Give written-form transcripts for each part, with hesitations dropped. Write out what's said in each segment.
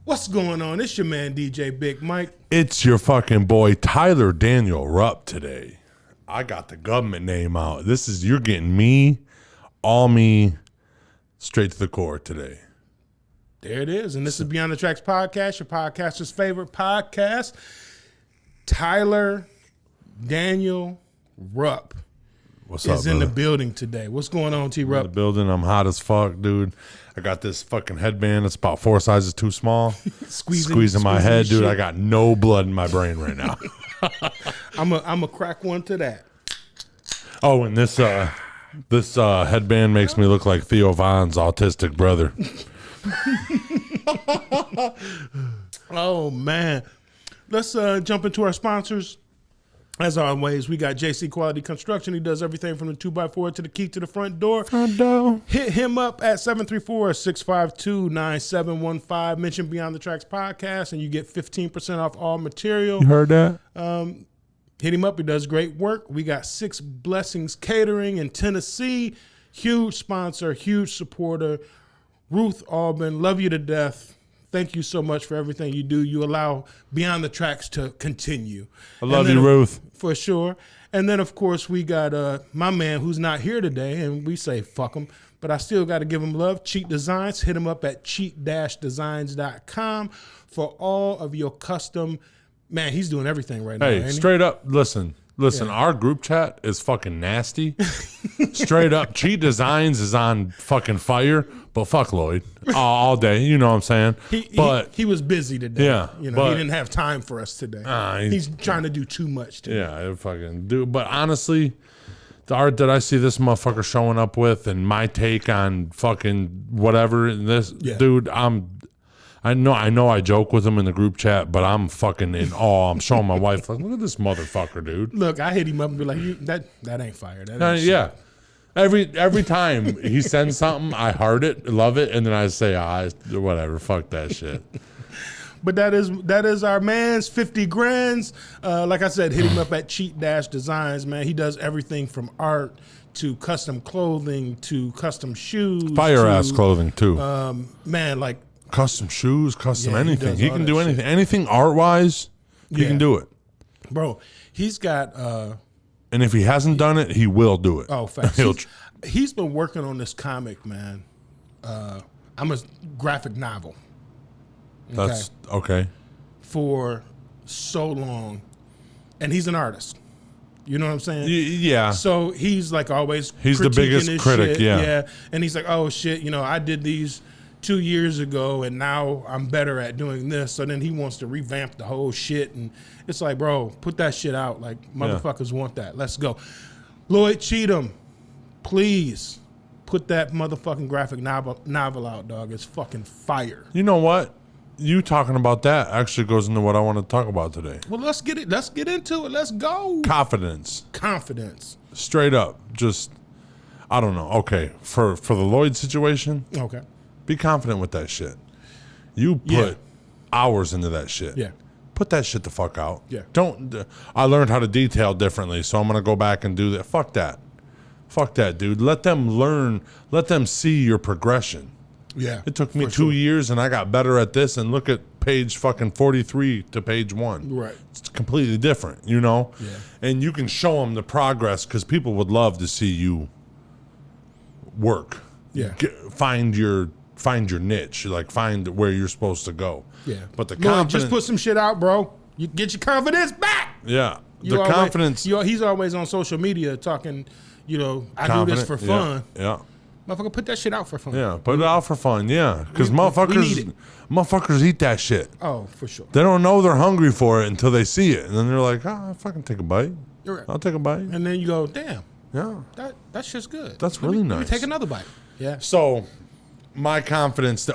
What's going on? It's your man, DJ Big Mike. It's your fucking boy, Tyler Daniel Rupp today. I got the government name out. You're getting me, all me, straight to the core today. There it is. And this is Beyond the Tracks podcast, your podcaster's favorite podcast. Tyler Daniel Rupp is in the building today. What's going on, Tee Rupp? In the building. I'm hot as fuck, dude. I got this fucking headband that's about 4 sizes too small. Squeezing my head, dude. I got no blood in my brain right now. I'm a crack one to that. Oh, and this headband makes me look like Theo Von's autistic brother. Oh, man. Let's jump into our sponsors. As always, we got JC Quality Construction. He does everything from the 2x4 to the key to the front door. Hit him up at 734-652-9715. Mention Beyond the Tracks podcast, and you get 15% off all material. You heard that? Hit him up. He does great work. We got 6 Blessings Catering in Tennessee. Huge sponsor, huge supporter. Ruth Albin, love you to death. Thank you so much for everything you do. You allow Beyond the Tracks to continue. I love you, Ruth. For sure. And then, of course, we got my man who's not here today, and we say fuck him, but I still got to give him love. Chic Designs. Hit him up at cheek-designs.com for all of your custom. Man, he's doing everything right now. Hey, straight up, listen, our group chat is fucking nasty. Straight up, Cheat Designs is on fucking fire, but fuck Lloyd all day. You know what I'm saying? He was busy today. Yeah, he didn't have time for us today. He's trying to do too much today. Yeah, I fucking do. But honestly, the art that I see this motherfucker showing up with, and my take on fucking whatever in this, dude, I know I joke with him in the group chat, but I'm fucking in awe. I'm showing my wife, like, look at this motherfucker, dude. Look, I hit him up and be like, that ain't fire. That ain't shit. Yeah. Every time he sends something, I heart it, love it, and then I say, whatever, fuck that shit. But that is our man's 50 grands. Like I said, hit him up at Cheat-Designs, man. He does everything from art to custom clothing to custom shoes. Fire-ass clothing, too. Man, like, custom shoes, custom anything. He can do anything. Anything art-wise, he can do it. Bro, he's got... and if he hasn't done it, he will do it. Oh, facts. He's been working on this comic, man. I'm a graphic novel. That's okay. For so long. And he's an artist. You know what I'm saying? Yeah. So he's like always he's the biggest critic, shit. Yeah. And he's like, oh, shit, I did these 2 years ago, and now I'm better at doing this. So then he wants to revamp the whole shit, and it's like, bro, put that shit out. Like, motherfuckers want that. Let's go. Lloyd Cheatham, please put that motherfucking graphic novel out, dog. It's fucking fire. You know what? You talking about that actually goes into what I want to talk about today. Well, let's get into it. Let's go. Confidence. Straight up. Just, I don't know. Okay, for the Lloyd situation. Okay. Be confident with that shit. You put hours into that shit. Yeah. Put that shit the fuck out. Yeah. I learned how to detail differently, so I'm going to go back and do that. Fuck that, dude. Let them learn. Let them see your progression. Yeah. It took me 2 years, and I got better at this, and look at page fucking 43 to page 1. Right. It's completely different, Yeah. And you can show them the progress, because people would love to see you work. Yeah. Find your niche, like find where you're supposed to go. Yeah. But the Lloyd, confidence, just put some shit out, bro. You get your confidence back. Yeah. Confidence. He's always on social media talking, I do this for fun. Yeah. Motherfucker, put that shit out for fun. Yeah, put it out for fun, yeah. Because motherfuckers eat that shit. Oh, for sure. They don't know they're hungry for it until they see it. And then they're like, I'll fucking take a bite. Right. I'll take a bite. And then you go, damn. Yeah. That shit's good. That's really nice. Let me take another bite. Yeah. So, my confidence.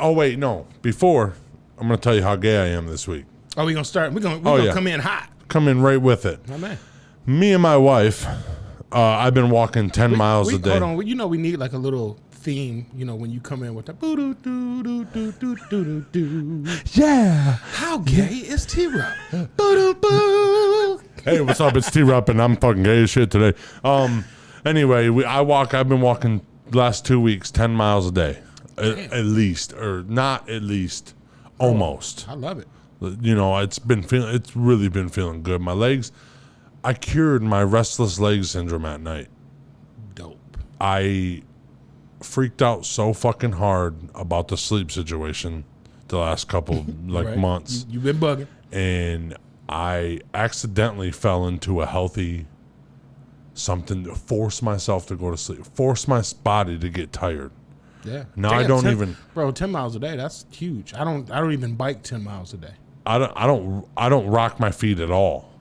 Before, I'm going to tell you how gay I am this week. Oh, we're going to start. We're going to come in hot. Come in right with it. My man. Me and my wife I've been walking 10 miles a day. Hold on. You know, we need like a little theme, you know, when you come in with the boo doo doo doo doo doo doo doo. Yeah. How gay is Tee Rupp? Boo doo boo. Hey, what's up? It's Tee Rupp, and I'm fucking gay as shit today. Anyway, I've been walking last 2 weeks 10 miles a day, at least, or not at least, almost. I love it. You know, it's really been feeling good. My legs, I cured my restless leg syndrome at night. Dope. I freaked out so fucking hard about the sleep situation the last couple months. You've been bugging. And I accidentally fell into a healthy something to force myself to go to sleep, force my body to get tired. Yeah. Now I don't even, bro, 10 miles a day, that's huge. I don't even bike 10 miles a day. I don't rock my feet at all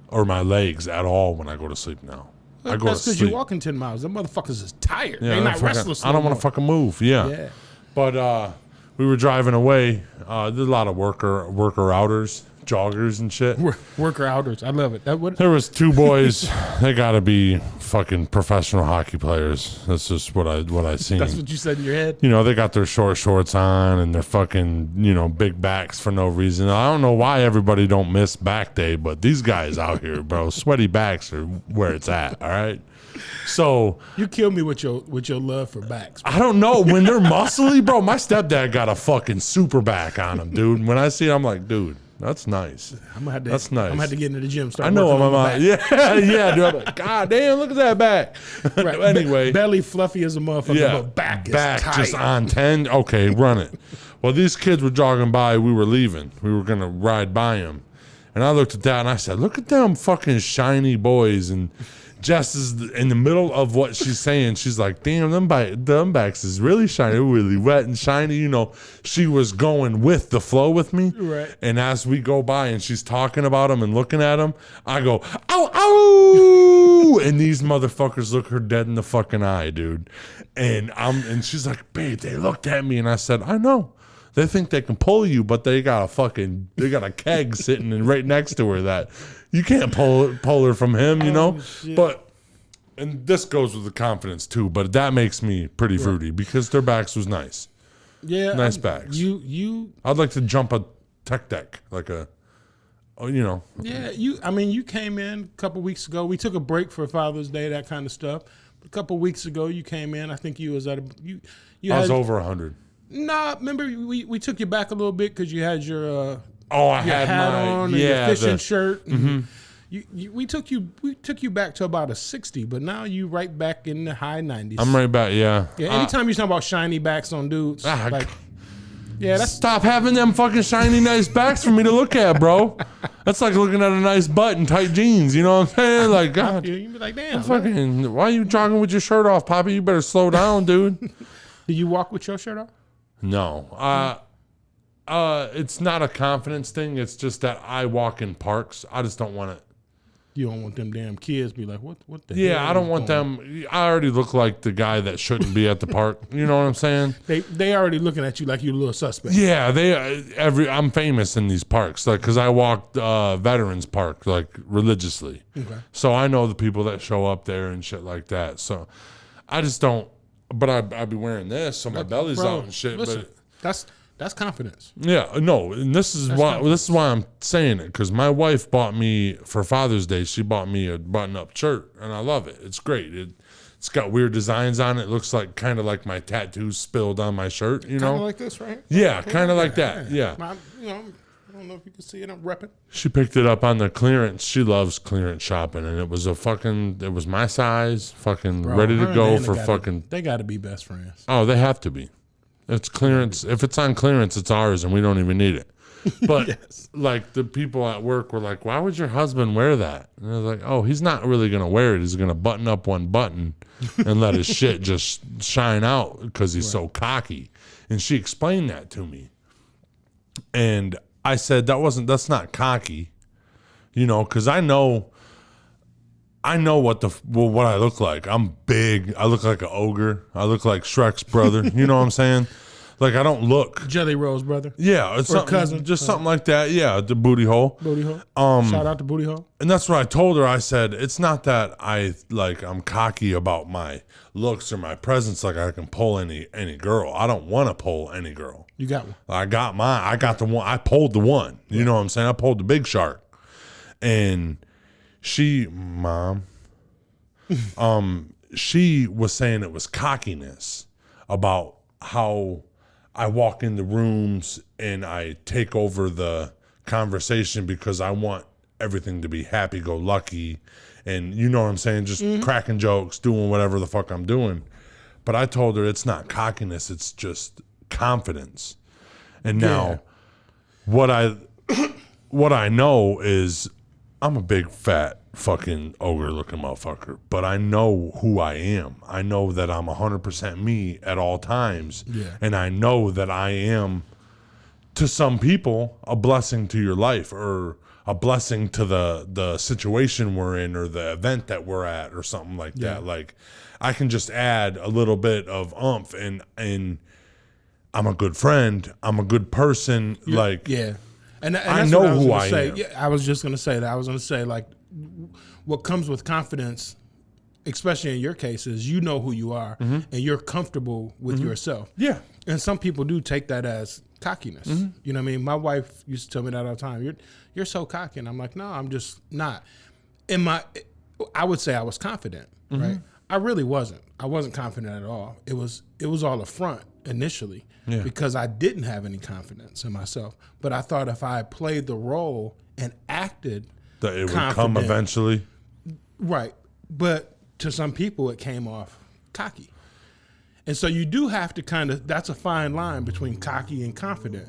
or my legs at all when I go to sleep now. I go That's to because sleep. you're walking 10 miles. Them motherfuckers is tired. Yeah, They're not restless. I don't want to fucking move. Yeah. But we were driving away. There's a lot of worker outers, joggers and shit. Worker outers. I love it. There was two boys. They got to be fucking professional hockey players. That's just what I seen. That's what you said in your head? You know, they got their short shorts on and their fucking, you know, big backs for no reason. I don't know why everybody don't miss back day, but these guys out here, bro, sweaty backs are where it's at, all right? So you kill me with your love for backs, bro. I don't know. When they're muscly, bro, my stepdad got a fucking super back on him, dude. When I see it, I'm like, dude, that's nice. That's nice. I'm gonna have to get into the gym. I know I'm on yeah, dude. I'm like, God damn, look at that back. Right. Anyway, belly fluffy as a motherfucker, but back is tight. Just on 10. Okay, run it. Well, these kids were jogging by. We were leaving. We were gonna ride by them, and I looked at that and I said, "Look at them fucking shiny boys." And Jess is in the middle of what she's saying. She's like, damn, them backs is really shiny. They're really wet and shiny. You know, she was going with the flow with me. Right. And as we go by and she's talking about them and looking at them, I go, ow, ow. And these motherfuckers look her dead in the fucking eye, dude. And she's like, babe, they looked at me. And I said, I know. They think they can pull you, but they got a keg sitting in right next to her that you can't pull her from him, you know? Shit. But, and this goes with the confidence too, but that makes me pretty fruity because their backs was nice. Yeah. Nice backs. I'd like to jump a tech deck, like you know. Yeah, you came in a couple weeks ago. We took a break for Father's Day, that kind of stuff. A couple weeks ago, you came in. I think you was at I was over 100. Nah, remember we took you back a little bit because you had your I your had hat my on and your fishing shirt. And we took you back to about a 60, but now you right back in the high 90s. I'm right back, yeah. Yeah, anytime you talk about shiny backs on dudes, stop having them fucking shiny nice backs for me to look at, bro. That's like looking at a nice butt and tight jeans. You know what I'm saying? Like, God, you be like, damn, fucking, why are you jogging with your shirt off, Poppy? You better slow down, dude. Do you walk with your shirt off? No. It's not a confidence thing. It's just that I walk in parks. I just don't want it. You don't want them damn kids be like, what the hell? Yeah, I don't want them. I already look like the guy that shouldn't be at the park. You know what I'm saying? They already looking at you like you're a little suspect. Yeah, I'm famous in these parks, like, because I walked Veterans Park like religiously. Okay. So I know the people that show up there and shit like that. So I just don't. But I'd be wearing this, so my belly's out and shit. Listen, but that's confidence. Yeah, no, and this is why I'm saying it, because my wife bought me for Father's Day. She bought me a button-up shirt, and I love it. It's great. It's got weird designs on it. It looks like kind of like my tattoos spilled on my shirt. You know, kind of like this, right? Yeah, kind of like that. Yeah. I don't know if you can see it. I'm repping. She picked it up on the clearance. She loves clearance shopping, and it was my size, fucking ready to go for fucking. They got to be best friends. Oh, they have to be. It's clearance. If it's on clearance, it's ours, and we don't even need it. But like the people at work were like, "Why would your husband wear that?" And I was like, "Oh, he's not really gonna wear it. He's gonna button up one button and let his shit just shine out because he's so cocky." And she explained that to me, and I said, that's not cocky, you know, because I know what I look like. I'm big. I look like an ogre. I look like Shrek's brother. You know what I'm saying? Like, I don't look. Jelly Roll's brother. Yeah. It's or cousin. Just something like that. Yeah. The booty hole. Booty hole. Shout out to Booty Hole. And that's what I told her. I said, it's not that I'm cocky about my looks or my presence. Like, I can pull any girl. I don't want to pull any girl. You got one. I got the one. I pulled the one. You know what I'm saying? I pulled the big shark. And Mom, she was saying it was cockiness about how I walk in the rooms and I take over the conversation because I want everything to be happy-go-lucky, and you know what I'm saying, just cracking jokes, doing whatever the fuck I'm doing. But I told her it's not cockiness, it's just confidence. And now what I know is I'm a big fat fucking ogre looking motherfucker, but I know who I am. I know that I'm 100% me at all times. Yeah. And I know that I am, to some people, a blessing to your life, or a blessing to the situation we're in, or the event that we're at, or something like that. Like, I can just add a little bit of oomph, and I'm a good friend. I'm a good person. And I that's know what who I say. am. Yeah, I was just going to say that. I was going to say, like, what comes with confidence, especially in your case, is you know who you are and you're comfortable with yourself. Yeah. And some people do take that as cockiness. You know what I mean? My wife used to tell me that all the time. You're so cocky. And I'm like, no, I'm just not. I would say I was confident, right? I really wasn't. I wasn't confident at all. It was all a front initially because I didn't have any confidence in myself. But I thought if I played the role and acted that it would come eventually. Right. But to some people, it came off cocky. And so you do have to that's a fine line between cocky and confident.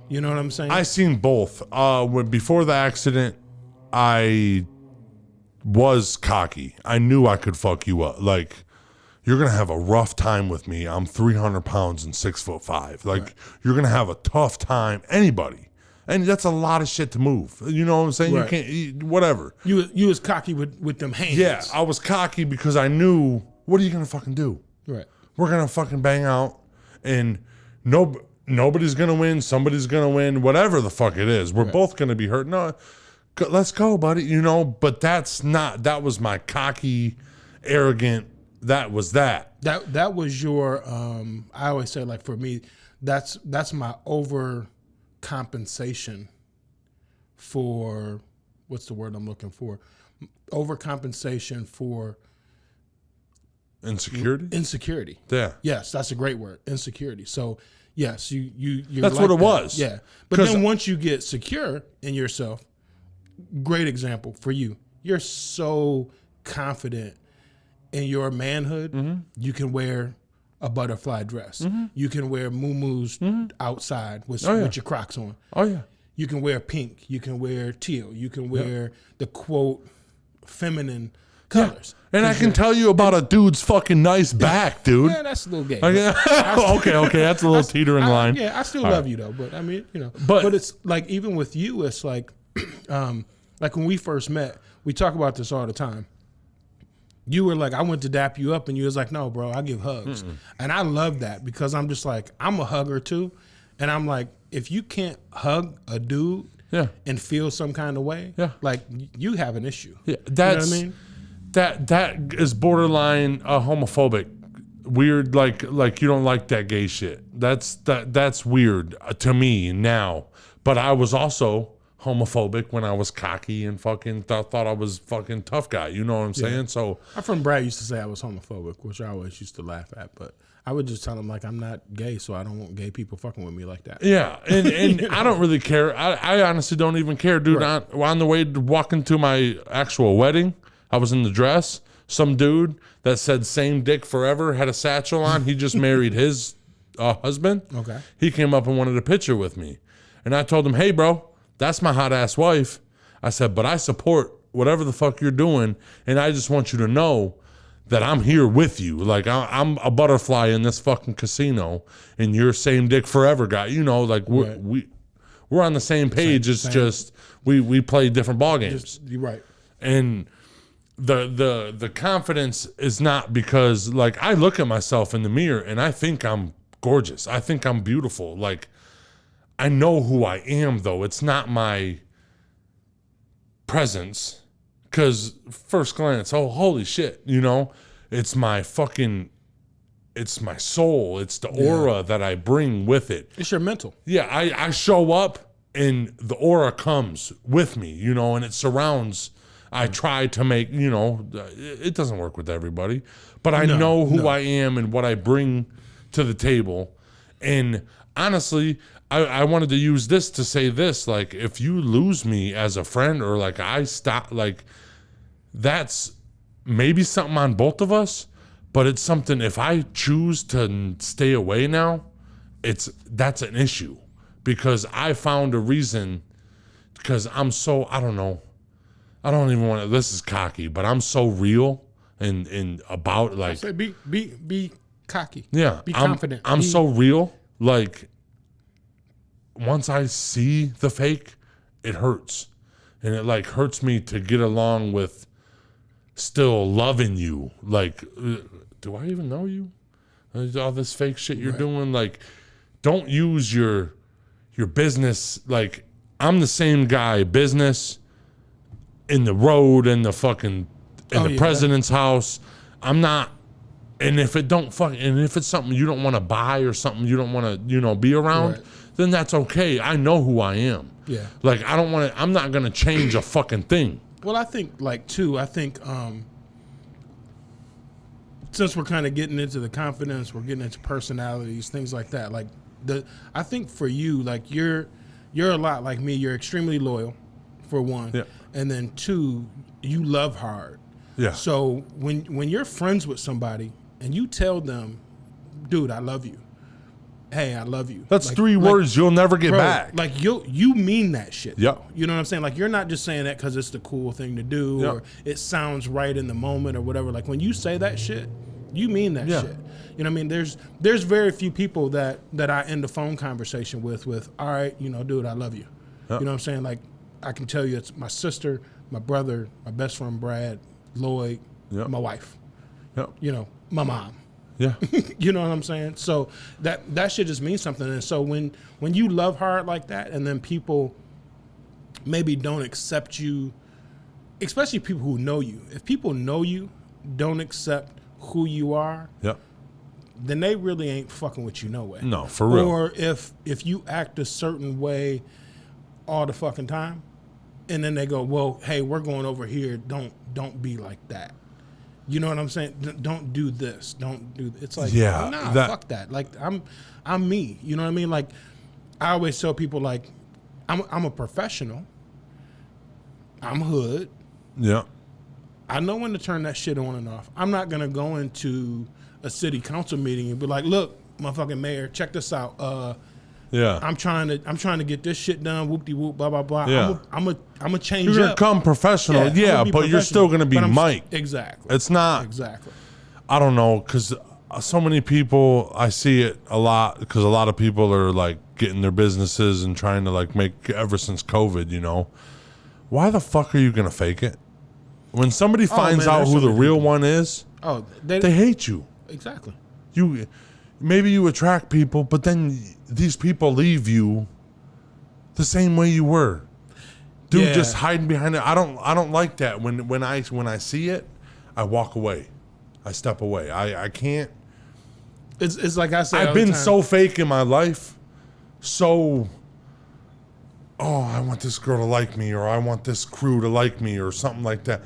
You know what I'm saying? I seen both. Before the accident, I was cocky. I knew I could fuck you up. Like, you're going to have a rough time with me. I'm 300 pounds and 6'5". Like, you're going to have a tough time. Anybody. And that's a lot of shit to move. You know what I'm saying? Right. You can't, whatever. You was cocky with them hands. Yeah, I was cocky because I knew, what are you going to fucking do? Right. We're going to fucking bang out, and nobody's going to win. Somebody's going to win. Whatever the fuck it is. We're both going to be hurt. No, let's go, buddy. You know, but that was my cocky, arrogant, that was that. That was your, I always say, like, for me, that's my overcompensation for, what's the word I'm looking for? Overcompensation for insecurity. Yeah. Yes, that's a great word. Insecurity. So yes, you're that's like what it that. was. Yeah. But then once you get secure in yourself, great example for you. You're so confident in your manhood, you can wear a butterfly dress. You can wear muumuus outside with your Crocs on. Oh yeah. You can wear pink. You can wear teal. You can wear the quote feminine colors. And I can tell you about a dude's fucking nice back, dude. Yeah, that's a little gay. Okay, that's a little teetering line. Yeah, I still love you though, but I mean, you know, but it's like, even with you, it's like, like when we first met, we talk about this all the time. You were like, I went to dap you up, and you was like, no, bro, I give hugs. And I love that, because I'm just like, I'm a hugger too. And I'm like, if you can't hug a dude and feel some kind of way, like, you have an issue. Yeah, that's, you know what I mean? That is borderline homophobic. Weird, like you don't like that gay shit. That's weird to me now. But I was also homophobic when I was cocky and fucking thought I was fucking tough guy. You know what I'm saying? So my friend Brad used to say I was homophobic, which I always used to laugh at. But I would just tell him, like, I'm not gay, so I don't want gay people fucking with me like that. Yeah, and I don't really care. I honestly don't even care, dude. Right. On the way to walking to my actual wedding, I was in the dress. Some dude that said "same dick forever" had a satchel on. He just married his husband. Okay. He came up and wanted a picture with me, and I told him, "Hey, bro, that's my hot ass wife." I said, "But I support whatever the fuck you're doing, and I just want you to know that I'm here with you. Like, I'm a butterfly in this fucking casino, and you're same dick forever guy. You know, like we're on the same page. It's just we play different ball games. You're right. And the confidence is not because, like, I look at myself in the mirror and I think I'm gorgeous. I think I'm beautiful. Like, I know who I am, though. It's not my presence. Because first glance, oh, holy shit, you know? It's my fucking, it's my soul. It's the aura that I bring with it. It's your mental. Yeah, I show up and the aura comes with me, you know, and it surrounds. I try to make, you know, it doesn't work with everybody, but I know who I am and what I bring to the table. And honestly, I wanted to use this to say this, like, if you lose me as a friend or like I stop, like, that's maybe something on both of us, but it's something, if I choose to stay away now, that's an issue because I found a reason, because I'm so, I don't know, I don't even want to, this is cocky, but I'm so real and about, like, I say be cocky. Yeah. Be confident. I'm so real. Like, once I see the fake, it hurts. And it like hurts me to get along with still loving you. Like, do I even know you? All this fake shit you're doing. Like, don't use your business. Like, I'm the same guy, business, in the road, in the fucking, the president's house. I'm not. And if it's something you don't want to buy or something you don't want to, you know, be around, then that's okay. I know who I am. Yeah. Like, I'm not going to change a fucking thing. Well, I think, like, too, since we're kind of getting into the confidence, we're getting into personalities, things like that. Like, I think for you, like, you're a lot like me. You're extremely loyal, for one. Yeah. And then two, you love hard. Yeah. So when you're friends with somebody and you tell them, dude, I love you. Hey, I love you. That's like, 3 words you'll never get back. Like, you mean that shit. Yeah. You know what I'm saying? Like, you're not just saying that because it's the cool thing to do or it sounds right in the moment or whatever. Like, when you say that shit, you mean that shit. You know what I mean? There's very few people that I end a phone conversation with, all right, you know, dude, I love you. You know what I'm saying? Like, I can tell you it's my sister, my brother, my best friend Brad, Lloyd, my wife, you know, my mom. Yeah. You know what I'm saying? So that shit just means something. And so when you love hard like that and then people maybe don't accept you, especially people who know you, if people know you, don't accept who you are, then they really ain't fucking with you no way. No, for real. Or if you act a certain way all the fucking time and then they go, well, hey, we're going over here, don't be like that. You know what I'm saying? Don't do this. Don't do. It's like, fuck that. Like, I'm me. You know what I mean? Like, I always tell people, like, I'm a professional. I'm hood. Yeah. I know when to turn that shit on and off. I'm not gonna go into a city council meeting and be like, look, motherfucking mayor, check this out. I'm trying to get this shit done. Whoop de whoop, blah blah blah. Yeah. I'm a change. You're gonna come professional, but you're still gonna be Mike. Exactly. It's not exactly. I don't know, because so many people, I see it a lot, because a lot of people are like getting their businesses and trying to like make, ever since COVID, you know. Why the fuck are you gonna fake it? When somebody finds out who the real one is, they hate you. Exactly. Maybe you attract people, but then these people leave you the same way you were. Dude, just hiding behind it. I don't like that. When I see it, I walk away. I step away. I can't. It's like I say, I've been so fake in my life. So, I want this girl to like me, or I want this crew to like me, or something like that.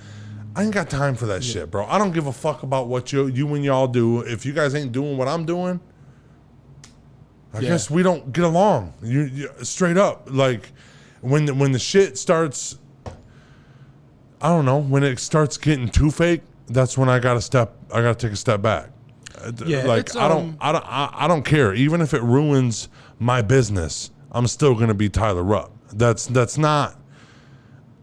I ain't got time for that shit, bro. I don't give a fuck about what you and y'all do. If you guys ain't doing what I'm doing, I guess we don't get along. You straight up. Like, when the shit starts, I don't know, when it starts getting too fake, that's when I gotta take a step back. Like, I don't care. Even if it ruins my business, I'm still gonna be Tyler Rupp. That's not,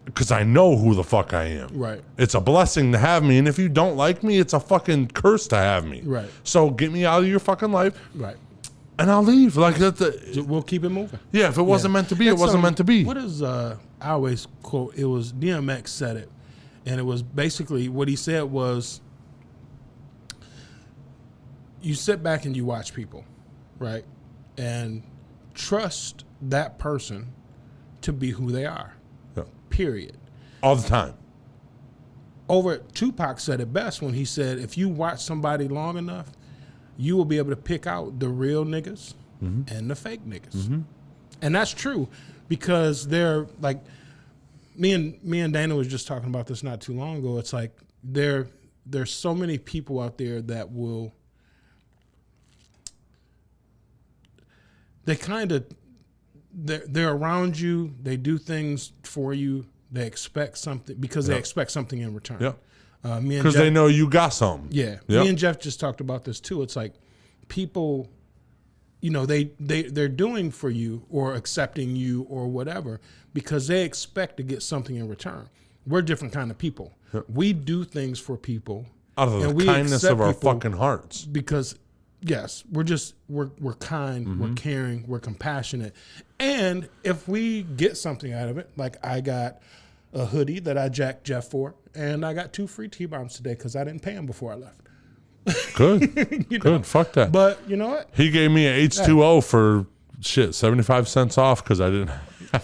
because I know who the fuck I am. Right. It's a blessing to have me, and if you don't like me, it's a fucking curse to have me. Right. So get me out of your fucking life. Right. And I'll leave. Like, we'll keep it moving. Yeah, if it wasn't meant to be, it wasn't meant to be. What is I always quote, it was DMX said it, and it was basically what he said was, you sit back and you watch people, right? And trust that person to be who they are. Yeah. Period. All the time. Tupac said it best when he said, if you watch somebody long enough, you will be able to pick out the real niggas and the fake niggas. And that's true, because they're like, me and Dana was just talking about this not too long ago. It's like there's so many people out there that will, they're around you, they do things for you, they expect something because they expect something in return. Yeah. Because they know you got something. Yeah. Yep. Me and Jeff just talked about this too. It's like people, they're doing for you or accepting you or whatever because they expect to get something in return. We're different kind of people. Yep. We do things for people out of the kindness of our fucking hearts. Because yes, we're kind, we're caring, we're compassionate. And if we get something out of it, like I got a hoodie that I jacked Jeff for, and I got 2 free T-bombs today because I didn't pay him before I left. Good. Good. Fuck that. But you know what? He gave me an H2O for 75 cents off because I didn't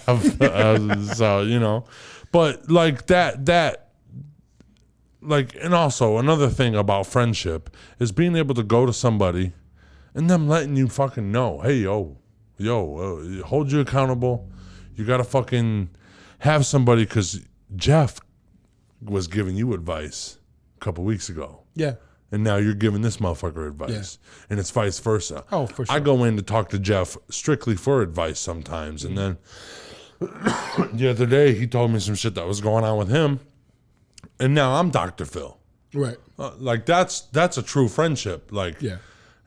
have, so, but like that, like, and also another thing about friendship is being able to go to somebody and them letting you fucking know, hey, hold you accountable. You got to fucking have somebody, because Jeff was giving you advice a couple weeks ago. Yeah. And now you're giving this motherfucker advice. Yeah. And it's vice versa. Oh, for sure. I go in to talk to Jeff strictly for advice sometimes. And then the other day he told me some shit that was going on with him. And now I'm Dr. Phil. Right. Like that's a true friendship. Like,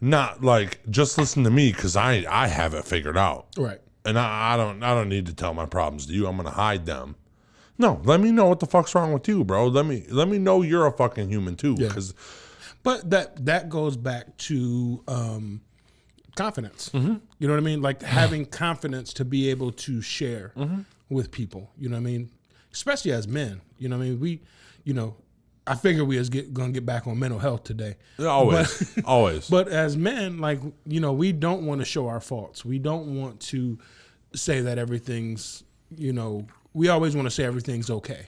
not like just listen to me because I have it figured out. Right. And I don't need to tell my problems to you. I'm gonna hide them. No, let me know what the fuck's wrong with you, bro. Let me know you're a fucking human too. But that goes back to confidence. You know what I mean? Like having confidence to be able to share with people. You know what I mean? Especially as men. You know what I mean? We, I figure we gonna get back on mental health today. Always, always. But as men, like, we don't want to show our faults. We don't want to say that everything's, we always want to say everything's okay.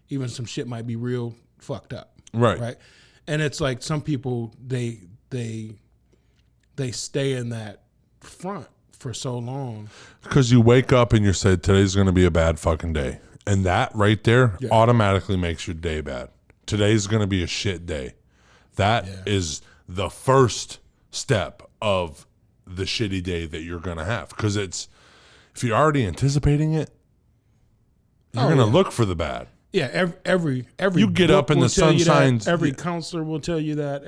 Even some shit might be real fucked up. Right. And it's like some people, they stay in that front for so long. Because you wake up and you say, today's going to be a bad fucking day. And that right there automatically makes your day bad. Today's going to be a shit day. That is the first step of the shitty day that you're going to have. Because if you're already anticipating it, you're going to look for the bad. Yeah, every you get up and the sun shines. Every counselor will tell you that.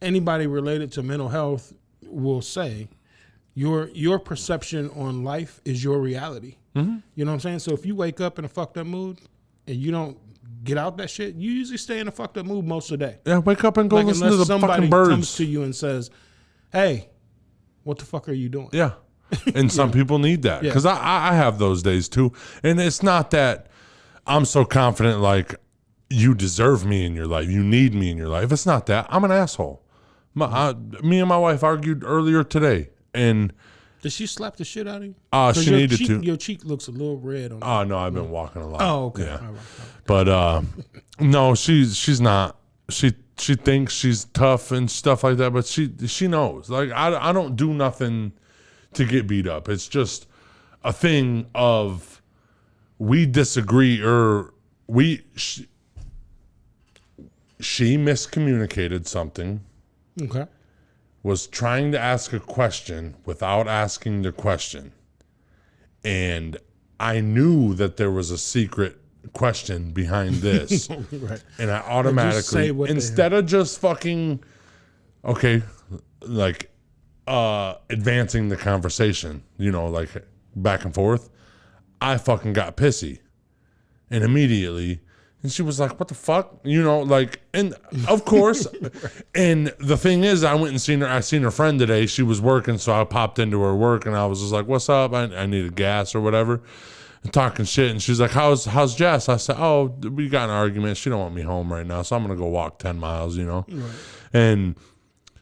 Anybody related to mental health will say your perception on life is your reality. You know what I'm saying? So if you wake up in a fucked up mood and you don't get out that shit, you usually stay in a fucked up mood most of the day. Yeah, wake up and go listen to the fucking birds. Unless somebody comes to you and says, "Hey, what the fuck are you doing?" Yeah, and some people need that because I have those days too, and it's not that I'm so confident like you deserve me in your life, you need me in your life. It's not that. I'm an asshole. Me and my wife argued earlier today, and did she slap the shit out of you? She needed to. Your cheek looks a little red on. Oh no, I've been walking a lot. Oh, okay. Yeah. All right. But no, she's not. She thinks she's tough and stuff like that, but she knows. Like I don't do nothing to get beat up. It's just a thing of we disagree or she miscommunicated something. Okay. Was trying to ask a question without asking the question. And I knew that there was a secret question behind this. Right. And I automatically, instead of just fucking, like advancing the conversation, like back and forth, I fucking got pissy. And immediately, and she was like, what the fuck? And of course, and the thing is, I went and seen her friend today. She was working, so I popped into her work and I was just like, what's up? I needed gas or whatever. And talking shit. And she's like, how's Jess? I said, oh, we got an argument. She don't want me home right now, so I'm going to go walk 10 miles, Right. And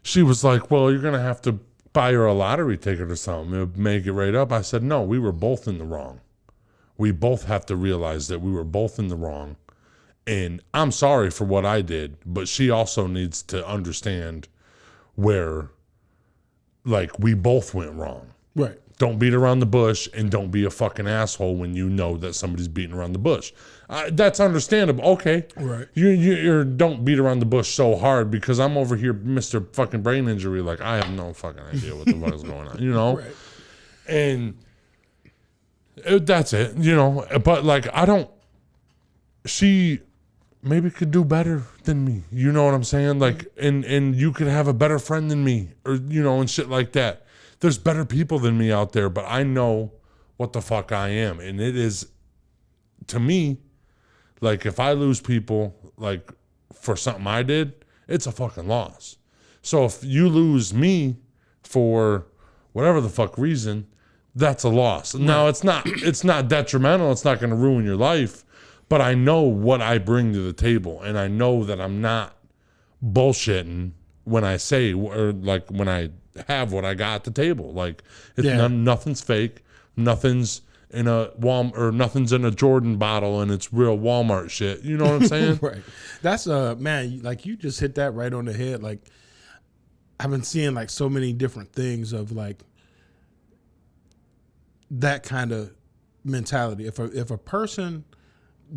she was like, well, you're going to have to buy her a lottery ticket or something. It would make it right up. I said, no, we were both in the wrong. We both have to realize that we were both in the wrong. And I'm sorry for what I did, but she also needs to understand where, like, we both went wrong. Right. Don't beat around the bush, and don't be a fucking asshole when you know that somebody's beating around the bush. That's understandable. Okay. Right. You don't beat around the bush so hard, because I'm over here, Mr. fucking brain injury. Like, I have no fucking idea what the fuck is going on, you know? Right. And that's it, you know? But, like, she maybe could do better than me. You know what I'm saying? Like, and you could have a better friend than me, or, you know, and shit like that. There's better people than me out there, but I know what the fuck I am. And it is, to me, like, if I lose people, like, for something I did, it's a fucking loss. So if you lose me for whatever the fuck reason, that's a loss. Right. Now, it's not detrimental. It's not going to ruin your life, but I know what I bring to the table, and I know that I'm not bullshitting when I say, or like when I have what I got at the table. Like, it's nothing's fake, nothing's in a Walmart, or nothing's in a Jordan bottle, and it's real Walmart shit. You know what I'm saying? Right. That's man, like, you just hit that right on the head. Like, I've been seeing like so many different things of like that kind of mentality. If a person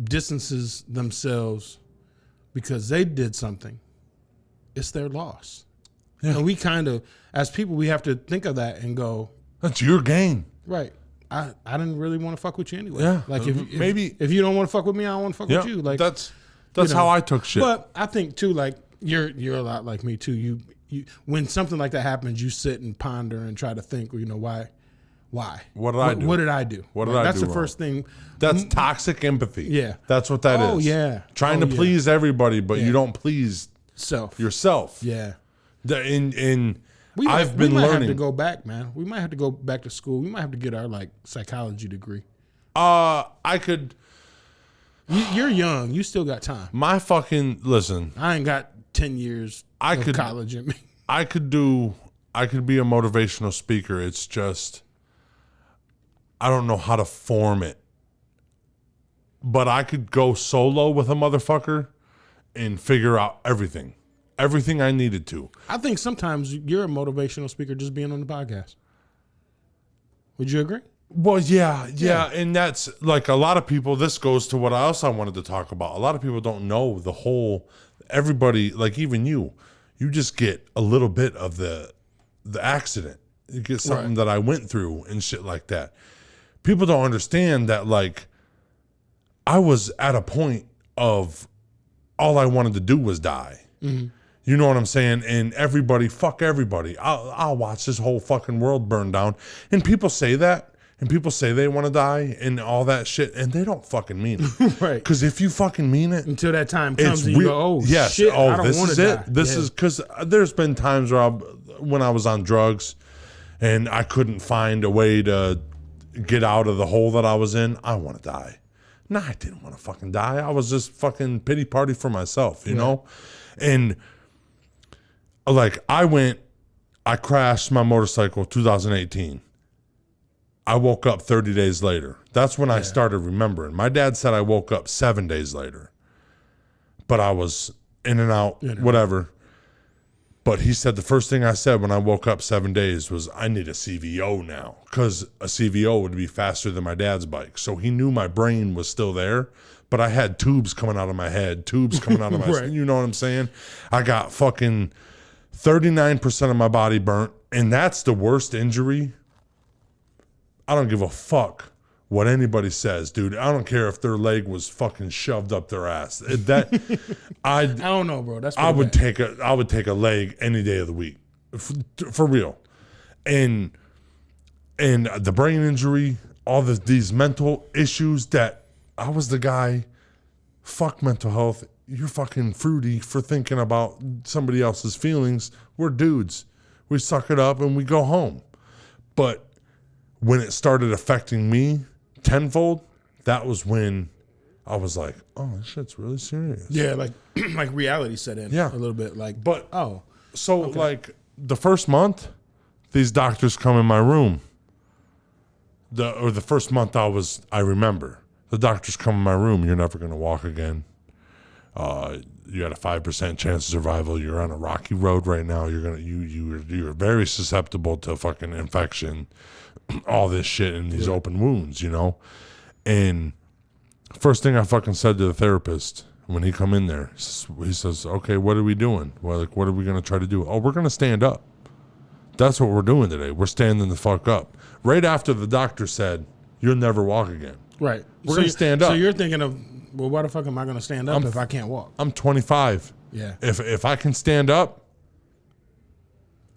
distances themselves because they did something, it's their loss. Yeah. And we kind of, as people, we have to think of that and go, that's your game. Right. I didn't really want to fuck with you anyway. Yeah. Like, if you don't want to fuck with me, I don't want to fuck with you. Like, that's how I took shit. But I think too, like, you're a lot like me too. You when something like that happens, you sit and ponder and try to think, you know, why? What did I do? What did I do? What did I do? That's the wrong? First thing. That's toxic empathy. Yeah. That's what that is. Oh, yeah. Trying to please everybody, but you don't please yourself. Yeah. We might have to go back, man. We might have to go back to school. We might have to get our, like, psychology degree. I could. You're young. You still got time. Listen. I ain't got 10 years of college in me. I could be a motivational speaker. It's just, I don't know how to form it. But I could go solo with a motherfucker and figure out everything I needed to. I think sometimes you're a motivational speaker just being on the podcast. Would you agree? Well, yeah. And that's like a lot of people, this goes to what else I wanted to talk about. A lot of people don't know the whole, everybody, like even you just get a little bit of the accident. You get something that I went through and shit like that. People don't understand that, like, I was at a point of all I wanted to do was die. Mm-hmm. You know what I'm saying? And fuck everybody. I'll watch this whole fucking world burn down. And people say that, and people say they want to die and all that shit, and they don't fucking mean it. Right. Because if you fucking mean it, until that time comes and you go, oh, yes, shit, I don't want to die. This is because there's been times where when I was on drugs and I couldn't find a way to get out of the hole that I was in, I want to die. No, I didn't want to fucking die. I was just fucking pity party for myself, you know? And like I crashed my motorcycle 2018. I woke up 30 days later. That's when I started remembering. My dad said I woke up 7 days later, but I was in and out, whatever. But he said the first thing I said when I woke up 7 days was, I need a CVO now, because a CVO would be faster than my dad's bike. So he knew my brain was still there, but I had tubes coming out of my head, tubes coming out of my you know what I'm saying? I got fucking 39% of my body burnt, and that's the worst injury. I don't give a fuck what anybody says, dude. I don't care if their leg was fucking shoved up their ass. I don't know, bro. I would take a leg any day of the week, for real. And the brain injury, all these mental issues that I was the guy. Fuck mental health. You're fucking fruity for thinking about somebody else's feelings. We're dudes. We suck it up and we go home. But when it started affecting me tenfold, that was when I was like, oh, this shit's really serious. Yeah, like reality set in a little bit. Like, but so like the first month, these doctors come in my room. The first month I remember. The doctors come in my room. You're never going to walk again. You got a 5% chance of survival. You're on a rocky road right now. You're very susceptible to fucking infection, all this shit in these open wounds, you know? And first thing I fucking said to the therapist when he come in there, he says, okay, what are we doing? Well, like, what are we going to try to do? Oh, we're going to stand up. That's what we're doing today. We're standing the fuck up. Right after the doctor said, you'll never walk again. Right. We're going to stand up. So you're thinking of, well, why the fuck am I going to stand up if I can't walk? I'm 25. Yeah. If I can stand up,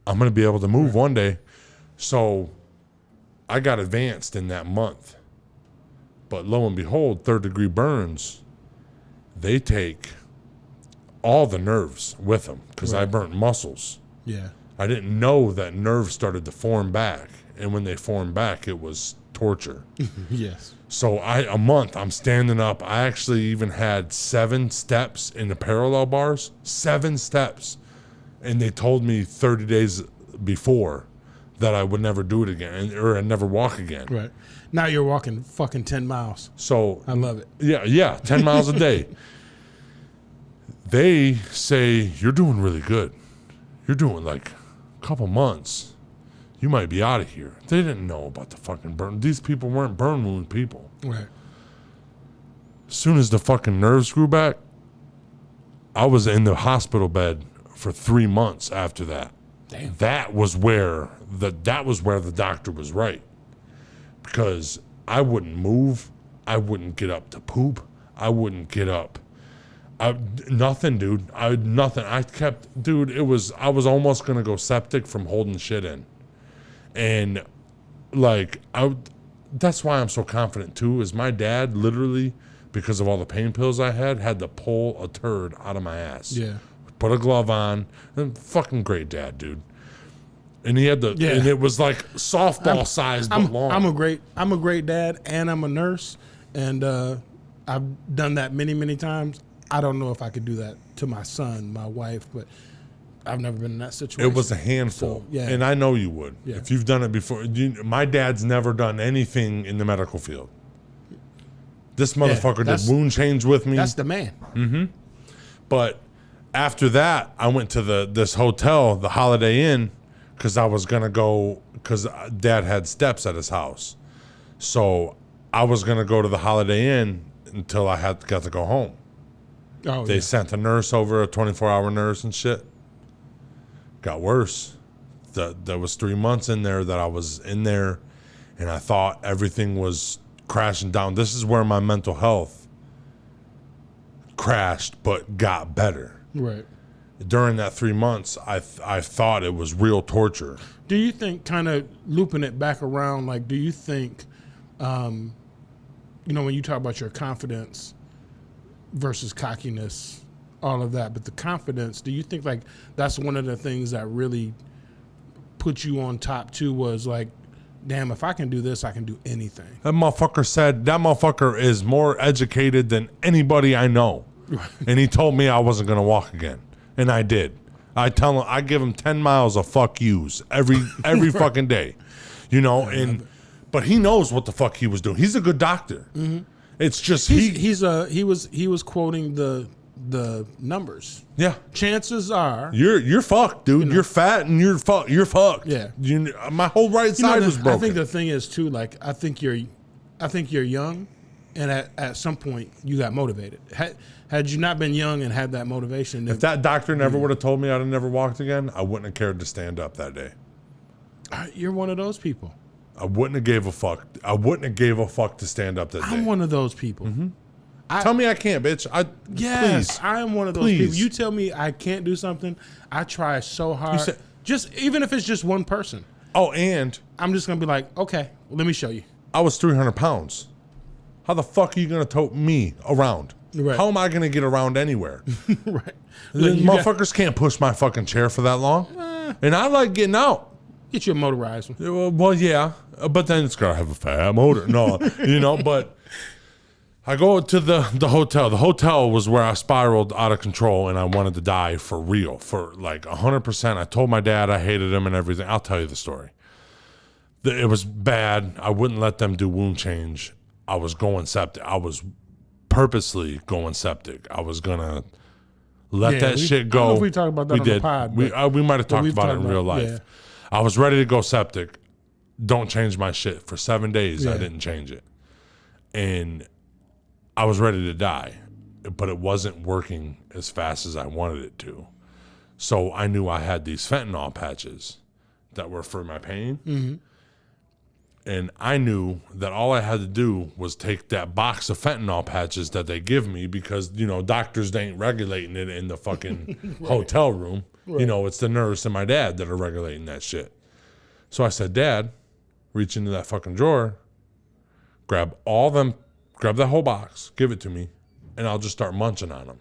I'm going to be able to move one day. So I got advanced in that month. But lo and behold, 3rd-degree burns, they take all the nerves with them because I burnt muscles. Yeah. I didn't know that nerves started to form back. And when they formed back, it was torture. Yes. So a month, I'm standing up. I actually even had 7 steps in the parallel bars. 7 steps. And they told me 30 days before that I would never do it again or I'd never walk again. Right. Now you're walking fucking 10 miles. So I love it. Yeah, 10 miles a day. They say, you're doing really good. You're doing like a couple months. You might be out of here. They didn't know about the fucking burn. These people weren't burn wound people. Right. As soon as the fucking nerves grew back, I was in the hospital bed for 3 months after that. Damn. That was where the doctor was right. Because I wouldn't move. I wouldn't get up to poop. I wouldn't get up. Nothing, dude. Nothing. I was almost going to go septic from holding shit in. And like, that's why I'm so confident too, is my dad literally, because of all the pain pills I had to pull a turd out of my ass. Yeah. Put a glove on. And fucking great dad, dude. And he had and it was like softball sized but long. I'm a great dad, and I'm a nurse, and I've done that many, many times. I don't know if I could do that to my son, my wife, but I've never been in that situation. It was a handful, and I know you would. Yeah. If you've done it before. My dad's never done anything in the medical field. This motherfucker did wound change with me. That's the man. Mm-hmm. But after that, I went to this hotel, the Holiday Inn, because I was going to go, because Dad had steps at his house. So I was going to go to the Holiday Inn until I got to go home. Oh, they sent a nurse over, a 24-hour nurse and shit. Got worse. There was 3 months in there that I was in there, and I thought everything was crashing down. This is where my mental health crashed, but got better. Right. During that 3 months, I thought it was real torture. Do you think, kind of looping it back around, like, do you think, when you talk about your confidence versus cockiness, all of that, but the confidence, do you think, like, that's one of the things that really put you on top too, was like, damn, if I can do this, I can do anything? That motherfucker is more educated than anybody I know. And he told me I wasn't going to walk again. And I did. I give him 10 miles of fuck yous every fucking day, but he knows what the fuck he was doing. He's a good doctor. Mm-hmm. It's just he was quoting the numbers. Yeah. Chances are you're fucked, dude. You're fat and you're fucked. Yeah. My whole right side was broken. I think the thing is too, like, I think you're young, and at some point you got motivated. Had you not been young and had that motivation, if that doctor never would have told me I'd have never walked again, I wouldn't have cared to stand up that day. You're one of those people. I wouldn't have gave a fuck. I wouldn't have gave a fuck to stand up that day. I'm one of those people. Mm-hmm. Tell me I can't, bitch. Yes, I am one of those people. You tell me I can't do something, I try so hard. Even if it's just one person. Oh, and I'm just gonna be like, okay, let me show you. I was 300 pounds. How the fuck are you gonna tote me around? Right. How am I gonna get around anywhere? Right. Motherfuckers can't push my fucking chair for that long. And I like getting out. Get you a motorized one. Well, yeah, but then it's gotta have a fat motor. No, but I go to the hotel. The hotel was where I spiraled out of control and I wanted to die for real, for like 100%. I told my dad I hated him and everything. I'll tell you the story. It was bad. I wouldn't let them do wound change. I was going septic. I was purposely going septic. I was going to let that shit go. I don't know if we talked about that on the pod. We might have talked about it in real life. Yeah. I was ready to go septic. Don't change my shit. For 7 days, I didn't change it. And I was ready to die, but it wasn't working as fast as I wanted it to. So I knew I had these fentanyl patches that were for my pain. Mm-hmm. And I knew that all I had to do was take that box of fentanyl patches that they give me because, you know, doctors ain't regulating it in the fucking hotel room. Right. You know, it's the nurse and my dad that are regulating that shit. So I said, Dad, reach into that fucking drawer, grab that whole box, give it to me, and I'll just start munching on them.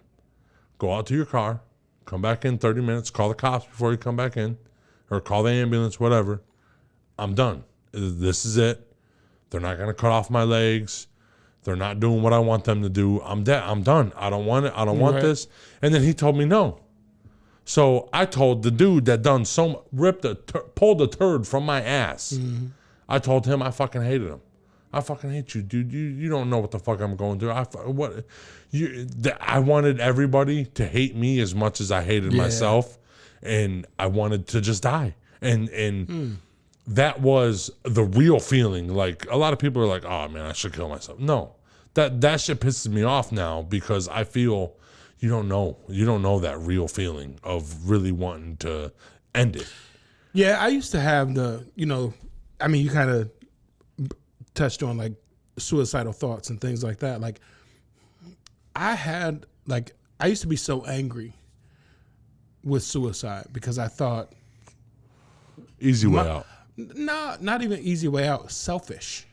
Go out to your car, come back in 30 minutes, call the cops before you come back in, or call the ambulance, whatever. I'm done. This is it. They're not going to cut off my legs. They're not doing what I want them to do. I'm dead. I'm done. I don't want it. I don't want this. And then he told me no. So I told the dude that done pulled a turd from my ass. Mm-hmm. I told him I fucking hated him. I fucking hate you, dude. You don't know what the fuck I'm going through. I wanted everybody to hate me as much as I hated myself, and I wanted to just die. And that was the real feeling. Like, a lot of people are like, "Oh man, I should kill myself." No, that shit pisses me off now because I feel you don't know that real feeling of really wanting to end it. Yeah, I used to have you kind of touched on like suicidal thoughts and things like that. Like I used to be so angry with suicide because I thought easy way out. No, not even easy way out. Selfish.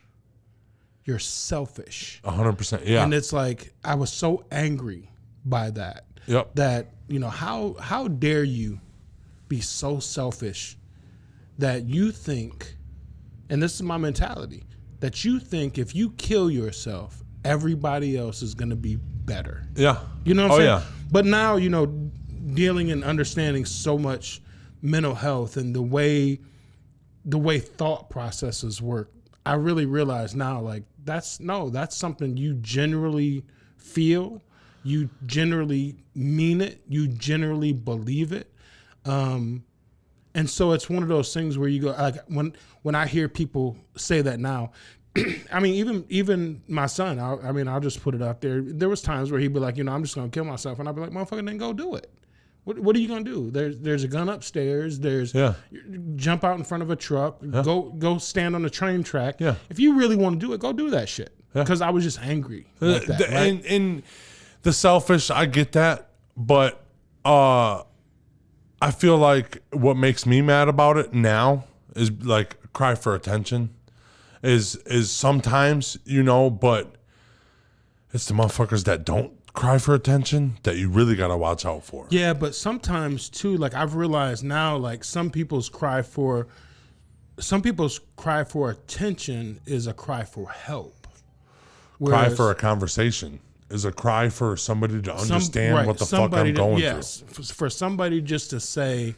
You're selfish. 100%. Yeah. And it's like I was so angry by that. Yep. That, you know, how dare you be so selfish that you think, and this is my mentality, that you think if you kill yourself, everybody else is going to be better. Yeah. You know what I'm saying? Yeah. But now, you know, dealing and understanding so much mental health and the way thought processes work, I really realize now, like, that's something you generally feel, you generally mean it, you generally believe it. And so it's one of those things where you go, like, when I hear people say that now, I mean, even my son, I'll just put it out there. There was times where he'd be like, you know, I'm just going to kill myself. And I'd be like, motherfucker, then go do it. What are you going to do? There's a gun upstairs. Jump out in front of a truck. Yeah. Go stand on the train track. Yeah. If you really want to do it, go do that shit. Because I was just angry like that. Right? And the selfish, I get that. But I feel like what makes me mad about it now is like cry for attention. Is sometimes, you know, but it's the motherfuckers that don't cry for attention that you really got to watch out for. Yeah, but sometimes too, like I've realized now, like some people's cry for attention is a cry for help. Cry for a conversation is a cry for somebody to understand what the fuck I'm going through. For somebody just to say,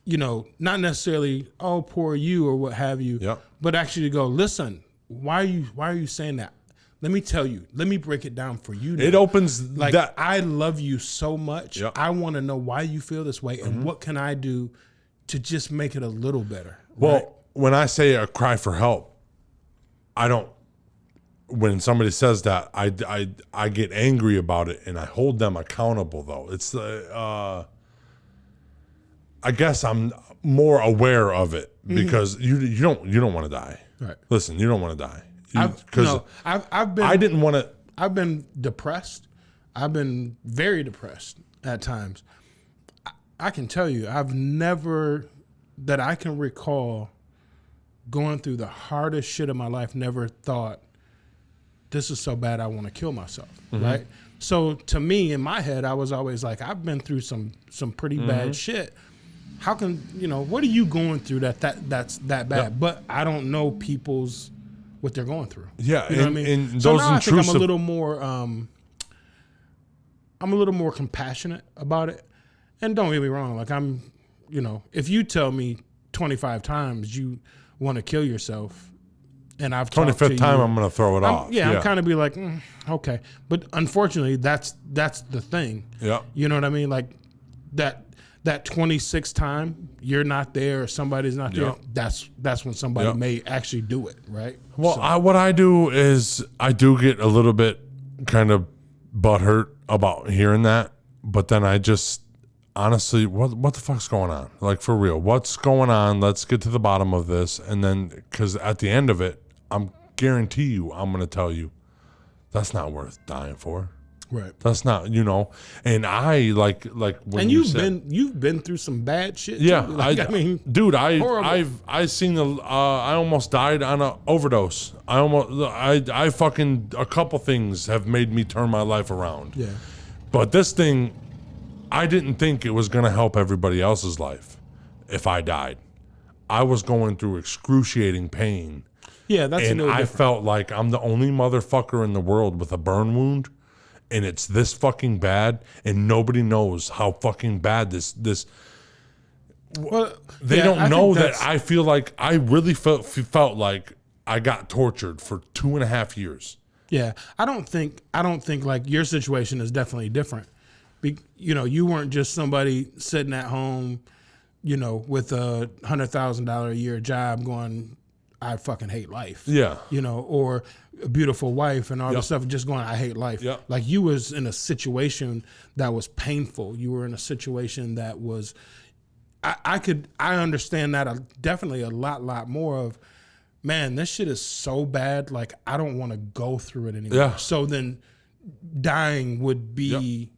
you know, not necessarily, oh, poor you or what have you, but actually to go, listen, why are you saying that? Let me tell you. Let me break it down for you now. It opens like that. I love you so much. Yep. I want to know why you feel this way and what can I do to just make it a little better. Well, right? When I say a cry for help, I don't. When somebody says that, I get angry about it and I hold them accountable. Though it's I guess I'm more aware of it because you don't want to die. Right. Listen, you don't want to die. I've been depressed. I've been very depressed at times. I can tell you, I've never, that I can recall, going through the hardest shit of my life, never thought, this is so bad I want to kill myself, right? So to me, in my head, I was always like, I've been through some pretty bad shit. How can, you know, what are you going through that's that bad? Yep. But I don't know people's, what they're going through. Yeah, you know what I mean. And So those now I think intrusive. I'm a little more compassionate about it. And don't get me wrong, like if you tell me 25 times you want to kill yourself, and I've 25th time, I'm going to throw it off. I'm kind of be like, okay. But unfortunately, that's the thing. Yeah. You know what I mean? Like that 26th time you're not there or somebody's not there, that's when somebody may actually do it, right? Well, what I do is I do get a little bit kind of butthurt about hearing that, but then I just honestly, what the fuck's going on? Like, for real, what's going on? Let's get to the bottom of this. And then, because at the end of it, I'm guarantee you, I'm going to tell you, that's not worth dying for. Right. That's not, and I like when and you've been through some bad shit. Yeah. Too. Like, dude, horrible. I've seen I almost died on an overdose. I fucking, a couple things have made me turn my life around. Yeah. But this thing, I didn't think it was going to help everybody else's life if I died. I was going through excruciating pain. Yeah, that's and I felt like I'm the only motherfucker in the world with a burn wound, and it's this fucking bad, and nobody knows how fucking bad this. Well, they don't know that. I feel like I really felt like I got tortured for 2.5 years. Yeah, I don't think like your situation is definitely different. You weren't just somebody sitting at home, with a $100,000 a year job going, I fucking hate life. Yeah. Or a beautiful wife and all this stuff, just going, I hate life. Yep. Like, you was in a situation that was painful. You were in a situation that was, I understand that definitely a lot more of, man, this shit is so bad. Like, I don't want to go through it anymore. Yeah. So then dying would be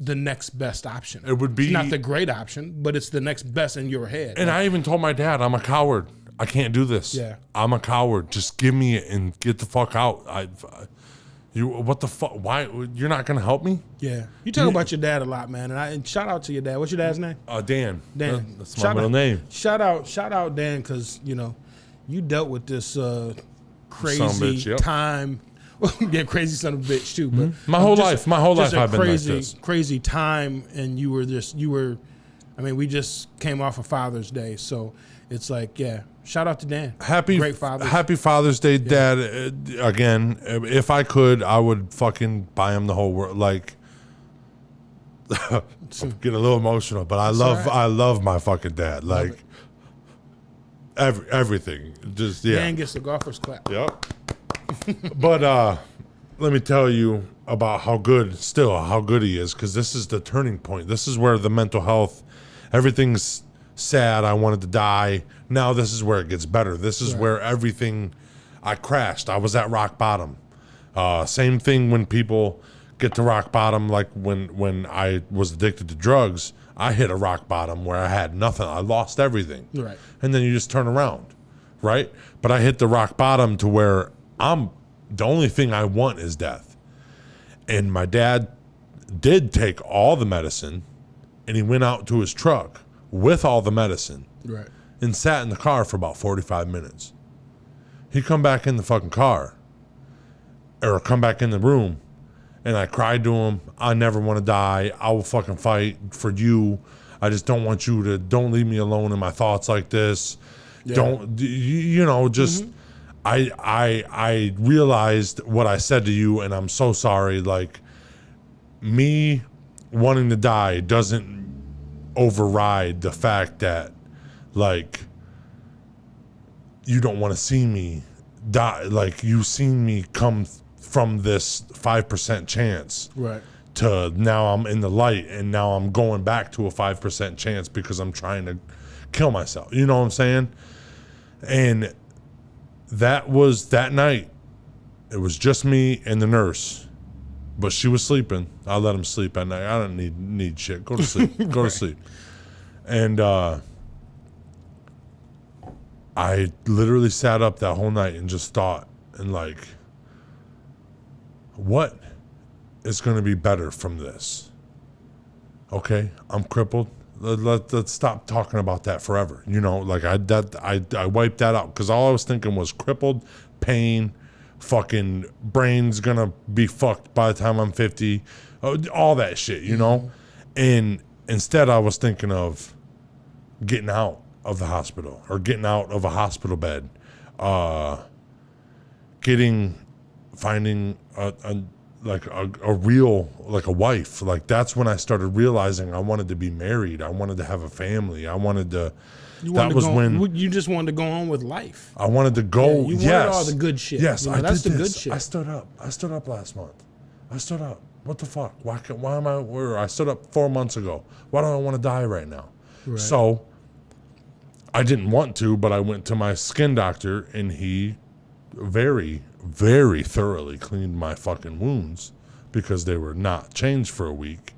the next best option. It would be it's not the great option, but it's the next best in your head. And I even told my dad, I'm a coward. I can't do this. Yeah. I'm a coward. Just give me it and get the fuck out. What the fuck? Why? You're not going to help me? Yeah. You talk about your dad a lot, man. And shout out to your dad. What's your dad's name? Dan. Dan. That's my middle name. Shout out Dan, because, you dealt with this crazy bitch, time. Yeah, crazy son of a bitch too. But my whole life I've been like this. Crazy time, and you were. I mean, we just came off of Father's Day, so it's like, shout out to Dan. Great Father's. Happy Father's Day, Dad. Again, if I could, I would fucking buy him the whole world. Like, get a little emotional, but I love my fucking dad. Like, everything. Just Dan gets the golfer's clap. Yep. But let me tell you about how good he is, because this is the turning point. This is where the mental health, everything's sad. I wanted to die. Now this is where it gets better. This is where everything, I crashed. I was at rock bottom. Same thing when people get to rock bottom, like when I was addicted to drugs, I hit a rock bottom where I had nothing. I lost everything. Right. And then you just turn around, right? But I hit the rock bottom to where the only thing I want is death. And my dad did take all the medicine, and he went out to his truck with all the medicine, right, and sat in the car for about 45 minutes. He come back in the fucking car, or come back in the room, and I cried to him, I never want to die. I will fucking fight for you. I just don't want you to, don't leave me alone in my thoughts like this. Yeah. Don't, just... Mm-hmm. I realized what I said to you, and I'm so sorry. Like, me wanting to die doesn't override the fact that, like, you don't want to see me die. Like, you've seen me come from this 5% chance, right, to now I'm in the light, and now I'm going back to a 5% chance because I'm trying to kill myself. You know what I'm saying? And that was that night. It was just me and the nurse, but she was sleeping. I let him sleep at night. I don't need shit. Go to sleep. Go right. to sleep. And I literally sat up that whole night and just thought, and like, what is going to be better from this? Okay, I'm crippled. Let's stop talking about that forever. Like I wiped that out, because all I was thinking was crippled, pain, fucking brain's gonna be fucked by the time I'm 50, all that shit, you know? And instead I was thinking of getting out of the hospital or getting out of a hospital bed, finding a real, like a wife. Like that's when I started realizing I wanted to be married. I wanted to have a family. I wanted to, when you just wanted to go on with life. I wanted to go. You wanted all the good shit. Yes, I that's did the this. good shit. I stood up last month. I stood up. What the fuck? Why am I where I stood up 4 months ago? Why do I want to die right now? Right. So I didn't want to, but I went to my skin doctor and he very, very thoroughly cleaned my fucking wounds because they were not changed for a week.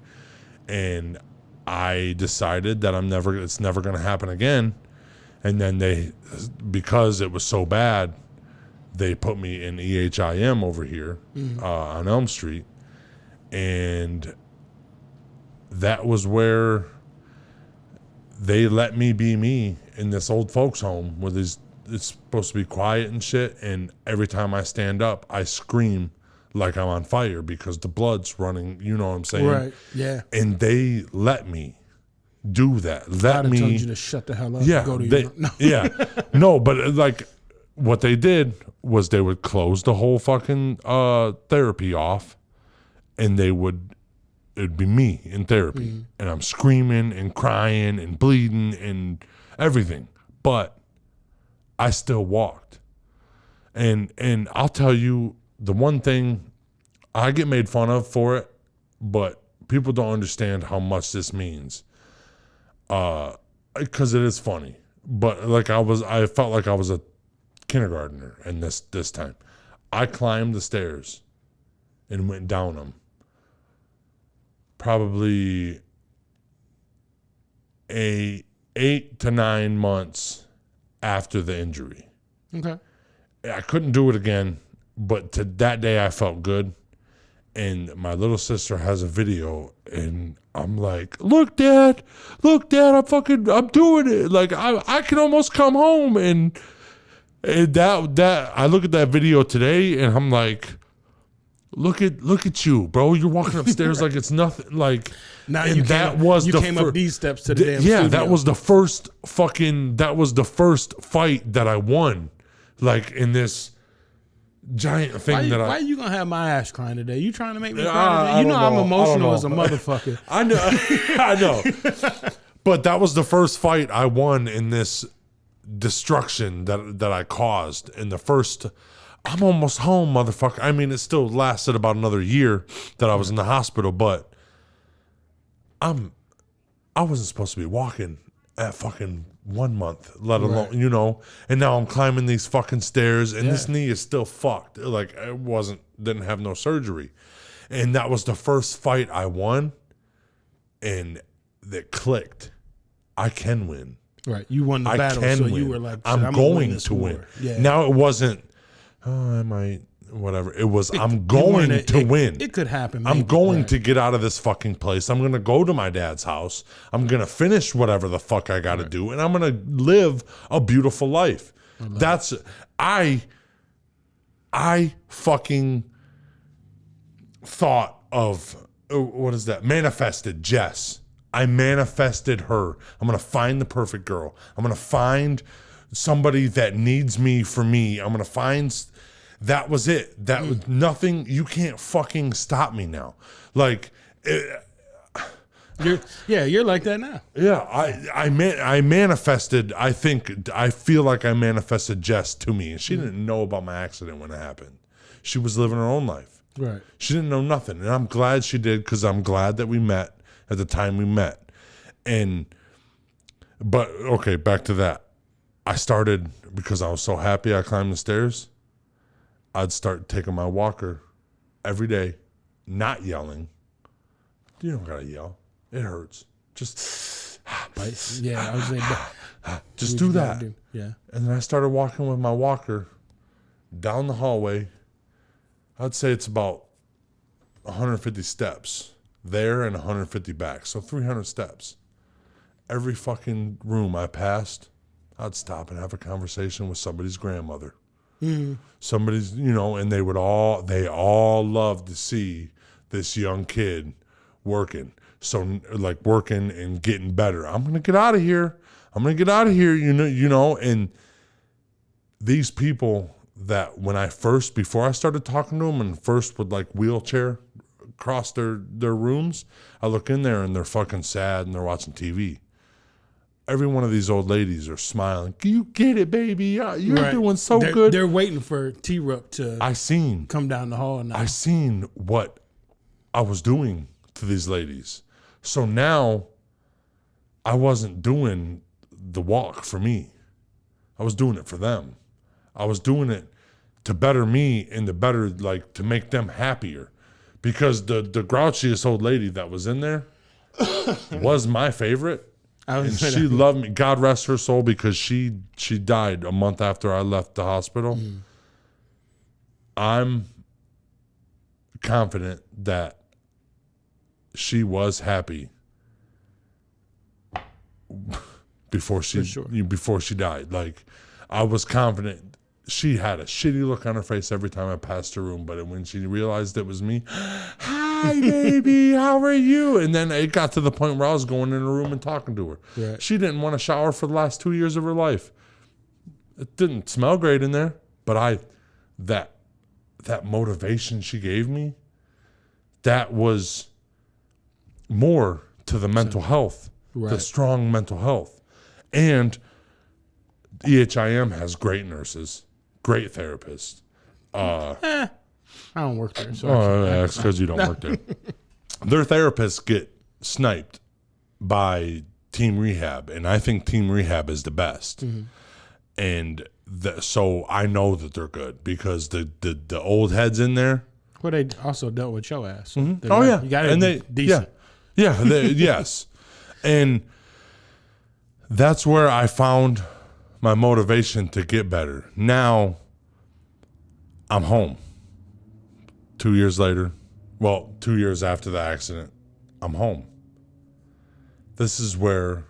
And I decided that it's never going to happen again. And then because it was so bad, they put me in EHIM over here on Elm Street. And that was where they let me be me in this old folks home where it's supposed to be quiet and shit. And every time I stand up, I scream like I'm on fire because the blood's running. You know what I'm saying? Right. Yeah. And they let me do that. I'd have told you to shut the hell up. Yeah. And go to no. Yeah. No, but like what they did was they would close the whole fucking therapy off, and it'd be me in therapy, and I'm screaming and crying and bleeding and everything, but I still walked. And I'll tell you the one thing, I get made fun of for it, but people don't understand how much this means. Because it is funny, but like I felt like I was a kindergartner, and this time I climbed the stairs and went down them probably 8 to 9 months after the injury. Okay. I couldn't do it again, but to that day I felt good. And my little sister has a video, and I'm like, look, Dad, I'm doing it. Like I can almost come home. And that I look at that video today, and I'm like, look at you, bro. You're walking upstairs like it's nothing. Like, now you came up these steps to the damn studio. That was the first fight that I won, like in this giant thing. Why are you gonna have my ass crying today? You trying to make me cry today? I'm emotional as a motherfucker. I know. I know. But that was the first fight I won in this destruction that I caused. In the first, I'm almost home, motherfucker. I mean, it still lasted about another year that I was in the hospital, but I wasn't supposed to be walking at fucking 1 month, let alone, you know, and now I'm climbing these fucking stairs, and this knee is still fucked. Like didn't have no surgery. And that was the first fight I won, and that clicked. I can win. Right. You won the battle, so win. You were like, I'm going to win. Yeah. Now it wasn't, I might, whatever. It was, I'm going to win. It could happen. Maybe. I'm going to get out of this fucking place. I'm going to go to my dad's house. I'm going to finish whatever the fuck I got to do, and I'm going to live a beautiful life. I fucking thought of, what is that? Manifested Jess. I manifested her. I'm going to find the perfect girl. I'm going to find somebody that needs me for me. I'm going to find... That was it. That was nothing. You can't fucking stop me now. Like, you're like that now. Yeah, I manifested. I feel like I manifested Jess to me, and she didn't know about my accident when it happened. She was living her own life. Right. She didn't know nothing, and I'm glad she did, because I'm glad that we met at the time we met. But okay, back to that. I started, because I was so happy I climbed the stairs, I'd start taking my walker every day, not yelling. You don't gotta yell. It hurts. Just yeah, I was saying, just do that. Yeah. And then I started walking with my walker down the hallway. I'd say it's about 150 steps there and 150 back, so 300 steps. Every fucking room I passed, I'd stop and have a conversation with somebody's grandmother. Somebody's, and they all love to see this young kid working. So like working and getting better. I'm going to get out of here. And these people that before I started talking to them and first would like wheelchair across their rooms, I look in there and they're fucking sad and they're watching TV. Every one of these old ladies are smiling. You get it, baby. You're doing so good. They're waiting for Tee Rupp to come down the hall now. I seen what I was doing to these ladies. So now I wasn't doing the walk for me. I was doing it for them. I was doing it to better me and to make them happier. Because the grouchiest old lady that was in there was my favorite. And she loved me. God rest her soul, because she died a month after I left the hospital. I'm confident that she was happy before she died. Like, I was confident. She had a shitty look on her face every time I passed her room, but when she realized it was me, hi, baby, how are you? And then it got to the point where I was going in her room and talking to her. Right. She didn't want to shower for the last 2 years of her life. It didn't smell great in there, but that motivation she gave me, that was more to the mental health, the strong mental health. And EHIM has great nurses, great therapists. I don't work there. So that's because you don't work there. Their therapists get sniped by Team Rehab, and I think Team Rehab is the best. And so I know that they're good, because the old heads in there. Well, they also dealt with your ass. So you got to be decent. Yes. And that's where I found my motivation to get better. Now I'm home. 2 years later, 2 years after the accident, I'm home. This is where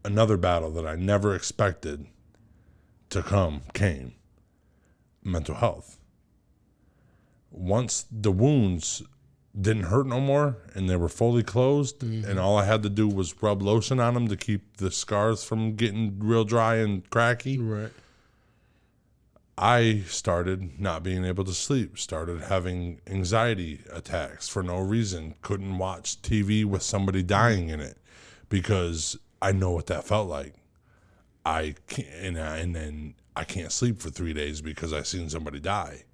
another battle that I never expected to came. Mental health. Once the wounds didn't hurt no more and they were fully closed, and all I had to do was rub lotion on them to keep the scars from getting real dry and cracky. Right. I started not being able to sleep, started having anxiety attacks for no reason, couldn't watch TV with somebody dying in it, because I know what that felt like. I can't, and then I can't sleep for 3 days because I seen somebody die.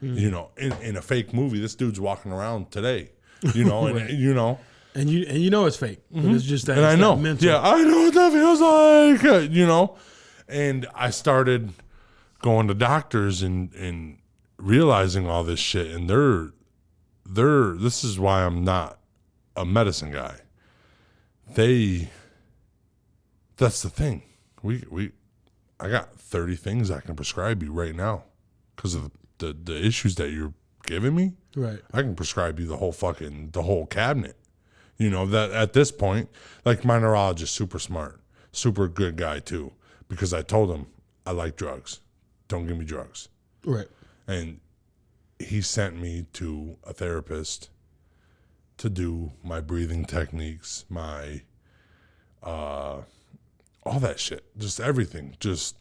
In a fake movie, this dude's walking around today. And you know it's fake. But it's just that. And I know. Mental. Yeah, I know what that feels like. And I started going to doctors and realizing all this shit, and this is why I'm not a medicine guy. That's the thing. I got 30 things I can prescribe you right now because of the issues that you're giving me. Right. I can prescribe you the whole cabinet. That at this point, like, my neurologist, super smart, super good guy too, because I told him I like drugs. Don't give me drugs. Right. And he sent me to a therapist to do my breathing techniques, my all that shit, just everything, just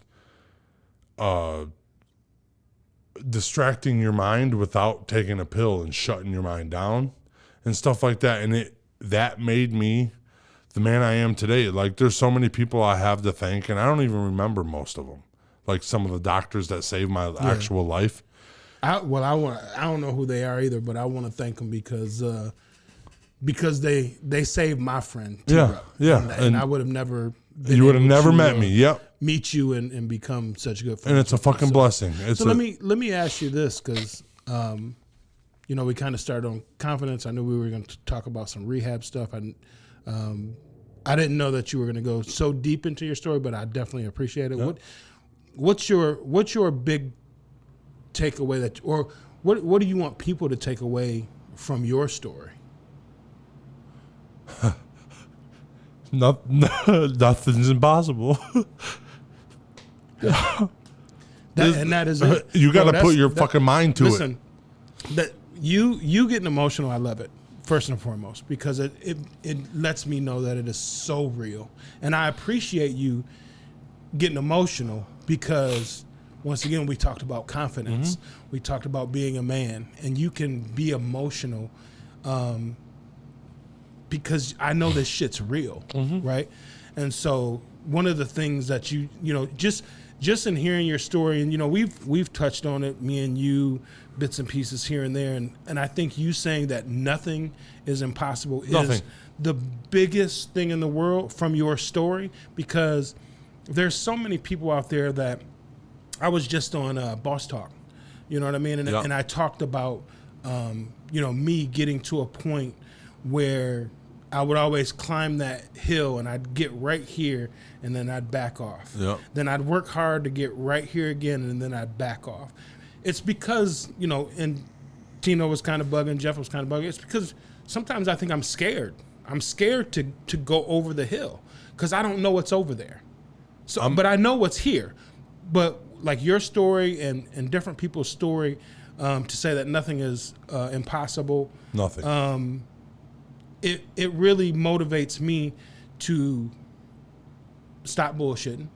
distracting your mind without taking a pill and shutting your mind down and stuff like that. And that made me the man I am today. Like, there's so many people I have to thank, and I don't even remember most of them. Like, some of the doctors that saved my actual life. I don't know who they are either, but I want to thank them because they saved my friend. Tee Rupp. And I would have never. You would have never met me. Yep. Meet you and become such good friends. And it's a fucking blessing. Let me ask you this, because we kind of started on confidence. I knew we were going to talk about some rehab stuff. I didn't know that you were going to go so deep into your story, but I definitely appreciate it. Yep. What's your big takeaway what do you want people to take away from your story? Nothing's impossible. That is it. You got to put your fucking mind to it. Listen, that you getting emotional, I love it. First and foremost, because it lets me know that it is so real. And I appreciate you getting emotional because, once again, we talked about confidence. We talked about being a man. And you can be emotional because I know this shit's real, right? And so one of the things that you know, just in hearing your story, and, you know, we've touched on it, me and you, bits and pieces here and there, and I think you saying that nothing is impossible is the biggest thing in the world from your story, because there's so many people out there that I was just on Boss Talk, you know what I mean? And I talked about, you know, me getting to a point where I would always climb that hill and I'd get right here and then I'd back off. Then I'd work hard to get right here again and then I'd back off. It's because, you know, and Tino was kind of bugging, Jeff was kind of bugging. It's because sometimes I think I'm scared. I'm scared to go over the hill because I don't know what's over there. So, but I know what's here. But like your story and different people's story, to say that nothing is impossible. Nothing. It really motivates me to stop bullshitting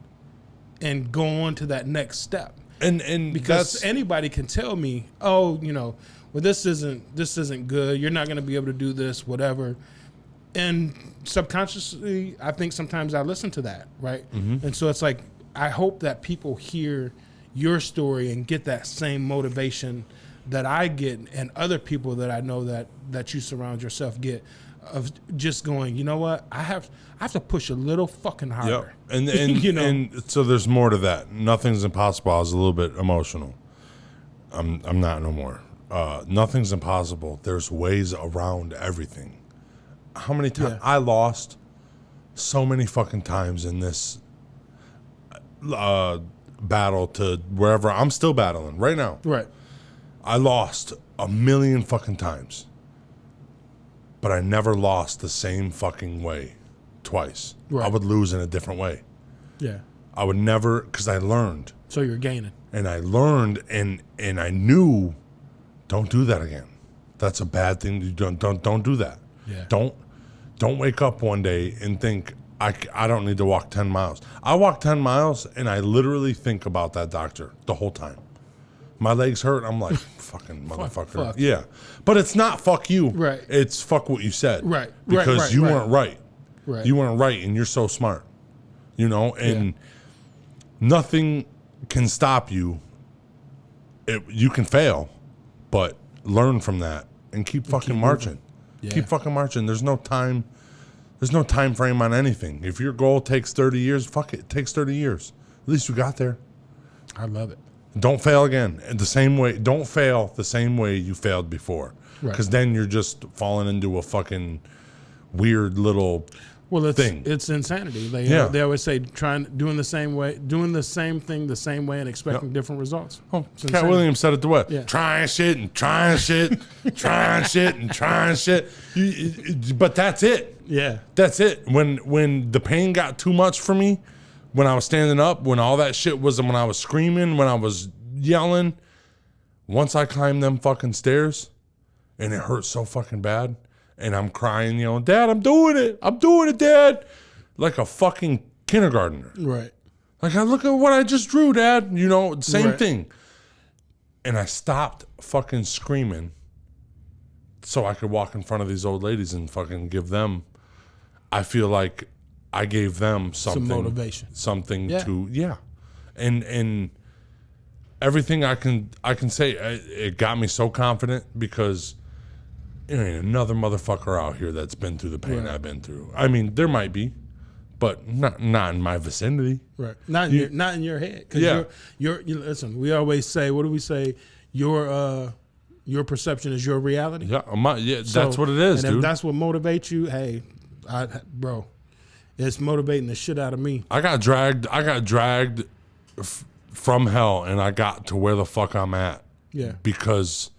and go on to that next step. And because anybody can tell me, oh, you know, well, this isn't good. You're not going to be able to do this, whatever. And subconsciously, I think sometimes I listen to that, right? And so it's like, I hope that people hear your story and get that same motivation that I get and other people that I know that you surround yourself get, of just going, you know what, I have to push a little fucking harder. And you know? And so there's more to that. Nothing's impossible. I was a little bit emotional. I'm not no more. Nothing's impossible. There's ways around everything. How many times I lost so many fucking times in this battle to wherever I'm still battling right now. Right. I lost a million fucking times. But I never lost the same fucking way twice. Right. I would lose in a different way. Yeah. I would never, because I learned. So you're gaining. And I learned, and I knew, don't do that again. That's a bad thing. Don't do that. Yeah. Don't wake up one day and think, I don't need to walk 10 miles. I walk 10 miles, and I literally think about that doctor the whole time. My legs hurt. I'm like, fucking motherfucker. Fuck. Yeah. But it's not fuck you. Right. It's fuck what you said. Right. Because you weren't right. Right. You weren't right, and you're so smart. You know, and nothing can stop you. You can fail, but learn from that and keep fucking marching. Yeah. Keep fucking marching. There's no time frame on anything. If your goal takes 30 years, fuck it. It takes 30 years. At least you got there. I love it. Don't fail again. The same way. Don't fail the same way you failed before. Because then you're just falling into a fucking weird little thing. It's insanity. They always say doing the same thing the same way and expecting different results. Oh, Cat Williams said it the way. Yeah. Trying shit and trying shit, trying shit and trying shit. But that's it. Yeah. That's it. When the pain got too much for me, when I was standing up, when all that shit was, when I was screaming, when I was yelling, once I climbed them fucking stairs and it hurt so fucking bad and I'm crying, you know, Dad, I'm doing it, Dad. Like a fucking kindergartner. Right. Like, look at what I just drew, Dad. You know, same thing. And I stopped fucking screaming so I could walk in front of these old ladies and fucking give them, I feel like I gave them something, some motivation, something to, and everything I can say, it got me so confident because there ain't another motherfucker out here that's been through the pain I've been through. I mean, there might be, but not in my vicinity. Right. Not in your head. Cause you listen, we always say, what do we say? Your perception is your reality. Yeah. That's what it is, and dude. If that's what motivates you, hey, bro, it's motivating the shit out of me. I got dragged from hell, and I got to where the fuck I'm at. Yeah. Because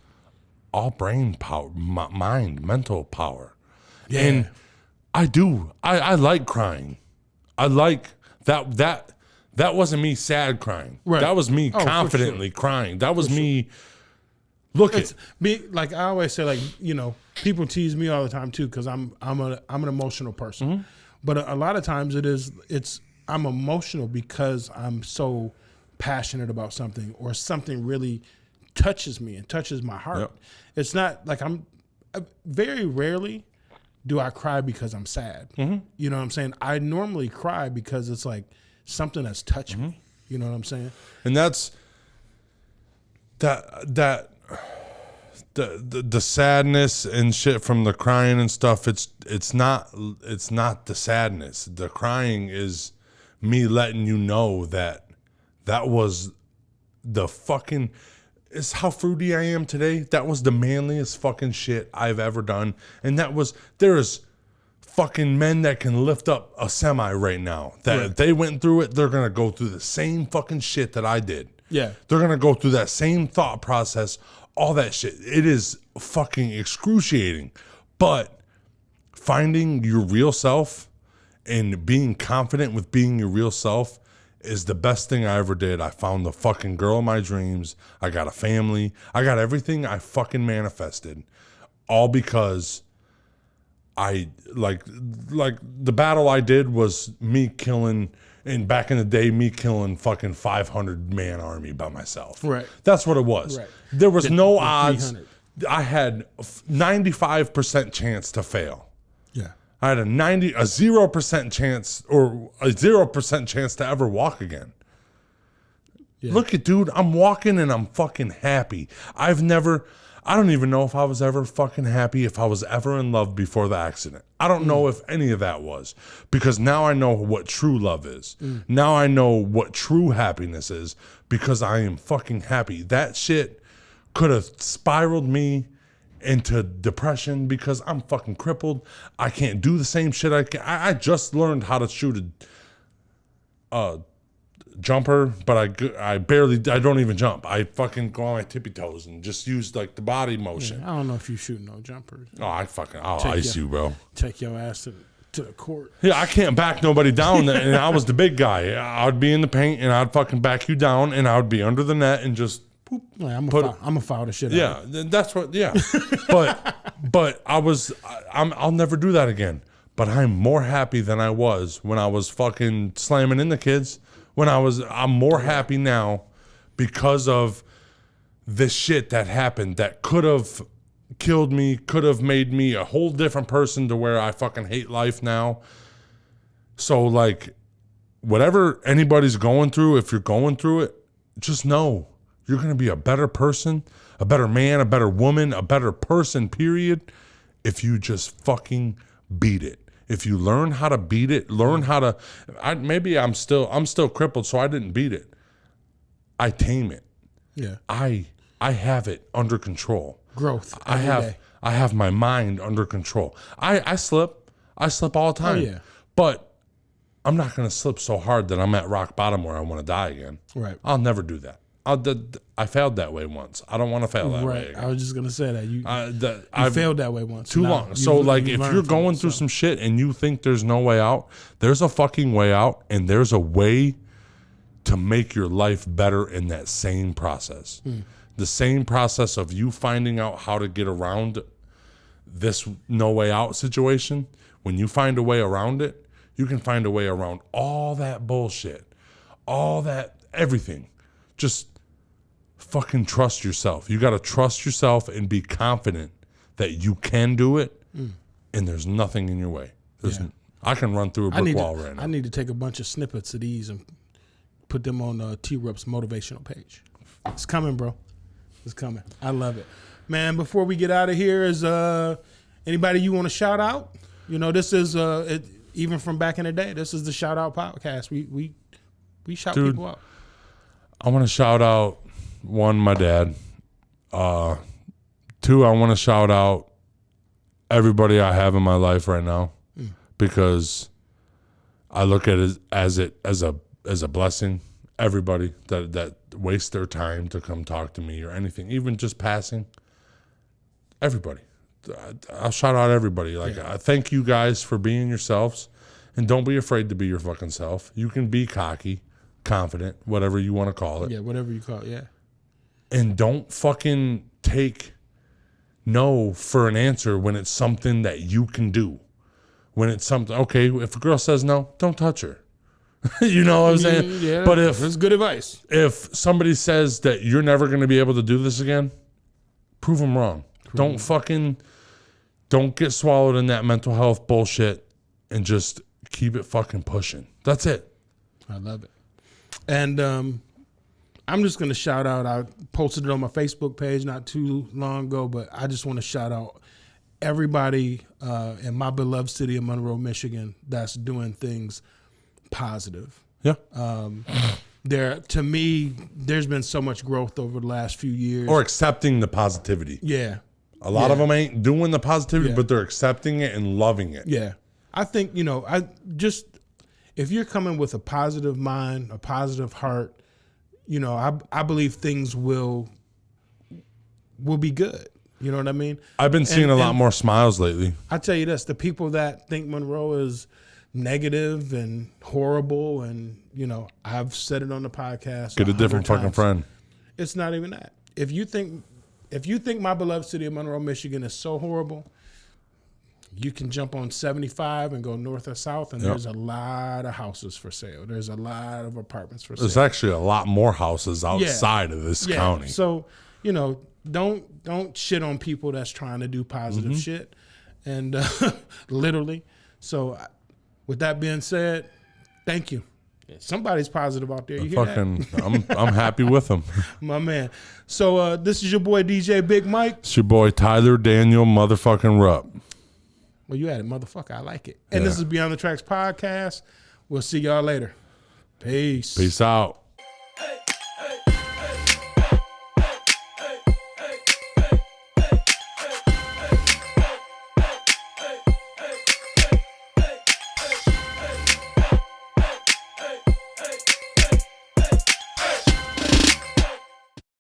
all brain power, mind, mental power. Yeah. And I like crying. I like that That wasn't me sad crying. Right. That was me confidently crying. That was me. Look, like I always say, like, you know, people tease me all the time too because I'm an emotional person. Mm-hmm. But a lot of times I'm emotional because I'm so passionate about something or something really touches me and touches my heart. Yep. It's not like very rarely do I cry because I'm sad. Mm-hmm. You know what I'm saying? I normally cry because it's like something that's touched me. You know what I'm saying? And that's the sadness and shit from the crying and stuff. It's not the sadness. The crying is me letting you know that was the fucking. It's how fruity I am today. That was the manliest fucking shit I've ever done. And there's fucking men that can lift up a semi right now. That if they went through it, they're going to go through the same fucking shit that I did. Yeah. They're going to go through that same thought process, all that shit. It is fucking excruciating. But finding your real self and being confident with being your real self is the best thing I ever did. I found the fucking girl of my dreams. I got a family. I got everything I fucking manifested. All because I like the battle I did was me killing, and back in the day, me killing fucking 500-man army by myself. Right. That's what it was. Right. There was no odds. 300. I had 95% chance to fail. Yeah. I had a 0% chance or a 0% chance to ever walk again. Yeah. Look at, dude, I'm walking and I'm fucking happy. I don't even know if I was ever fucking happy, if I was ever in love before the accident. I don't know if any of that was, because now I know what true love is. Now I know what true happiness is, because I am fucking happy. That shit could have spiraled me into depression because I'm fucking crippled. I can't do the same shit. I just learned how to shoot a jumper, but I don't even jump. I fucking go on my tippy toes and just use like the body motion. Yeah, I don't know if you shoot no jumpers. Oh, I'll ice you, bro. Take your ass to the court. Yeah, I can't back nobody down. And I was the big guy. I'd be in the paint and I'd fucking back you down, and I would be under the net and just poop. Yeah, I'm gonna foul the shit out. Yeah, that's what. Yeah, but I'll never do that again. But I'm more happy than I was when I was fucking slamming in the kids. I'm more happy now because of this shit that happened that could have killed me, could have made me a whole different person to where I fucking hate life now. So like, whatever anybody's going through, if you're going through it, just know you're going to be a better person, a better man, a better woman, a better person, period, if you just fucking beat it. If you learn how to beat it, learn how to, I'm still crippled, so I didn't beat it. I tame it. Yeah. I have it under control. Growth. I have my mind under control. I slip all the time. Oh, yeah. But I'm not going to slip so hard that I'm at rock bottom where I want to die again. Right. I'll never do that. I failed that way once. I don't want to fail that way again. I was just going to say that. You failed that way once. Too long. So, like, if you're going through some shit and you think there's no way out, there's a fucking way out, and there's a way to make your life better in that same process. The same process of you finding out how to get around this no way out situation. When you find a way around it, you can find a way around all that bullshit, all that, everything. Just fucking trust yourself. You got to trust yourself and be confident that you can do it, and there's nothing in your way. I can run through a brick wall right now. I need to take a bunch of snippets of these and put them on Tee Rupp's motivational page. It's coming, bro. It's coming. I love it. Man, before we get out of here, is anybody you want to shout out? You know, this is, even from back in the day, this is the Shout Out Podcast. We shout people out. I want to shout out, one, my dad. Two, I want to shout out everybody I have in my life right now, because I look at it as a blessing. Everybody that wastes their time to come talk to me or anything, even just passing. Everybody. I'll shout out everybody. I thank you guys for being yourselves, and don't be afraid to be your fucking self. You can be cocky. confident, whatever you want to call it. Yeah, whatever you call it, yeah. And don't fucking take no for an answer when it's something that you can do. When it's something, okay, if a girl says no, don't touch her. You know what I'm saying? Yeah, but if that's good advice. If somebody says that you're never going to be able to do this again, prove them wrong. Don't get swallowed in that mental health bullshit and just keep it fucking pushing. That's it. I love it. And I'm just going to shout out, I posted it on my Facebook page not too long ago, but I just want to shout out everybody in my beloved city of Monroe, Michigan that's doing things positive. Yeah. To me, there's been so much growth over the last few years. Or accepting the positivity. Yeah. A lot of them ain't doing the positivity, but they're accepting it and loving it. Yeah. I think, if you're coming with a positive mind, a positive heart, I believe things will be good. You know what I mean? I've been seeing a lot more smiles lately. I tell you this, the people that think Monroe is negative and horrible, and I've said it on the podcast. Get a different fucking friend. It's not even that. If you think my beloved city of Monroe, Michigan is so horrible, you can jump on 75 and go north or south, and there's a lot of houses for sale. There's a lot of apartments for sale. There's actually a lot more houses outside of this county. So, don't shit on people that's trying to do positive shit, and literally. So, with that being said, thank you. Somebody's positive out there. You hear that? I'm happy with them. My man. So this is your boy DJ Big Mike. It's your boy Tyler Daniel motherfucking Rupp. Well, you had it, motherfucker. I like it. And this is Beyond the Tracks podcast. We'll see y'all later. Peace. Peace out.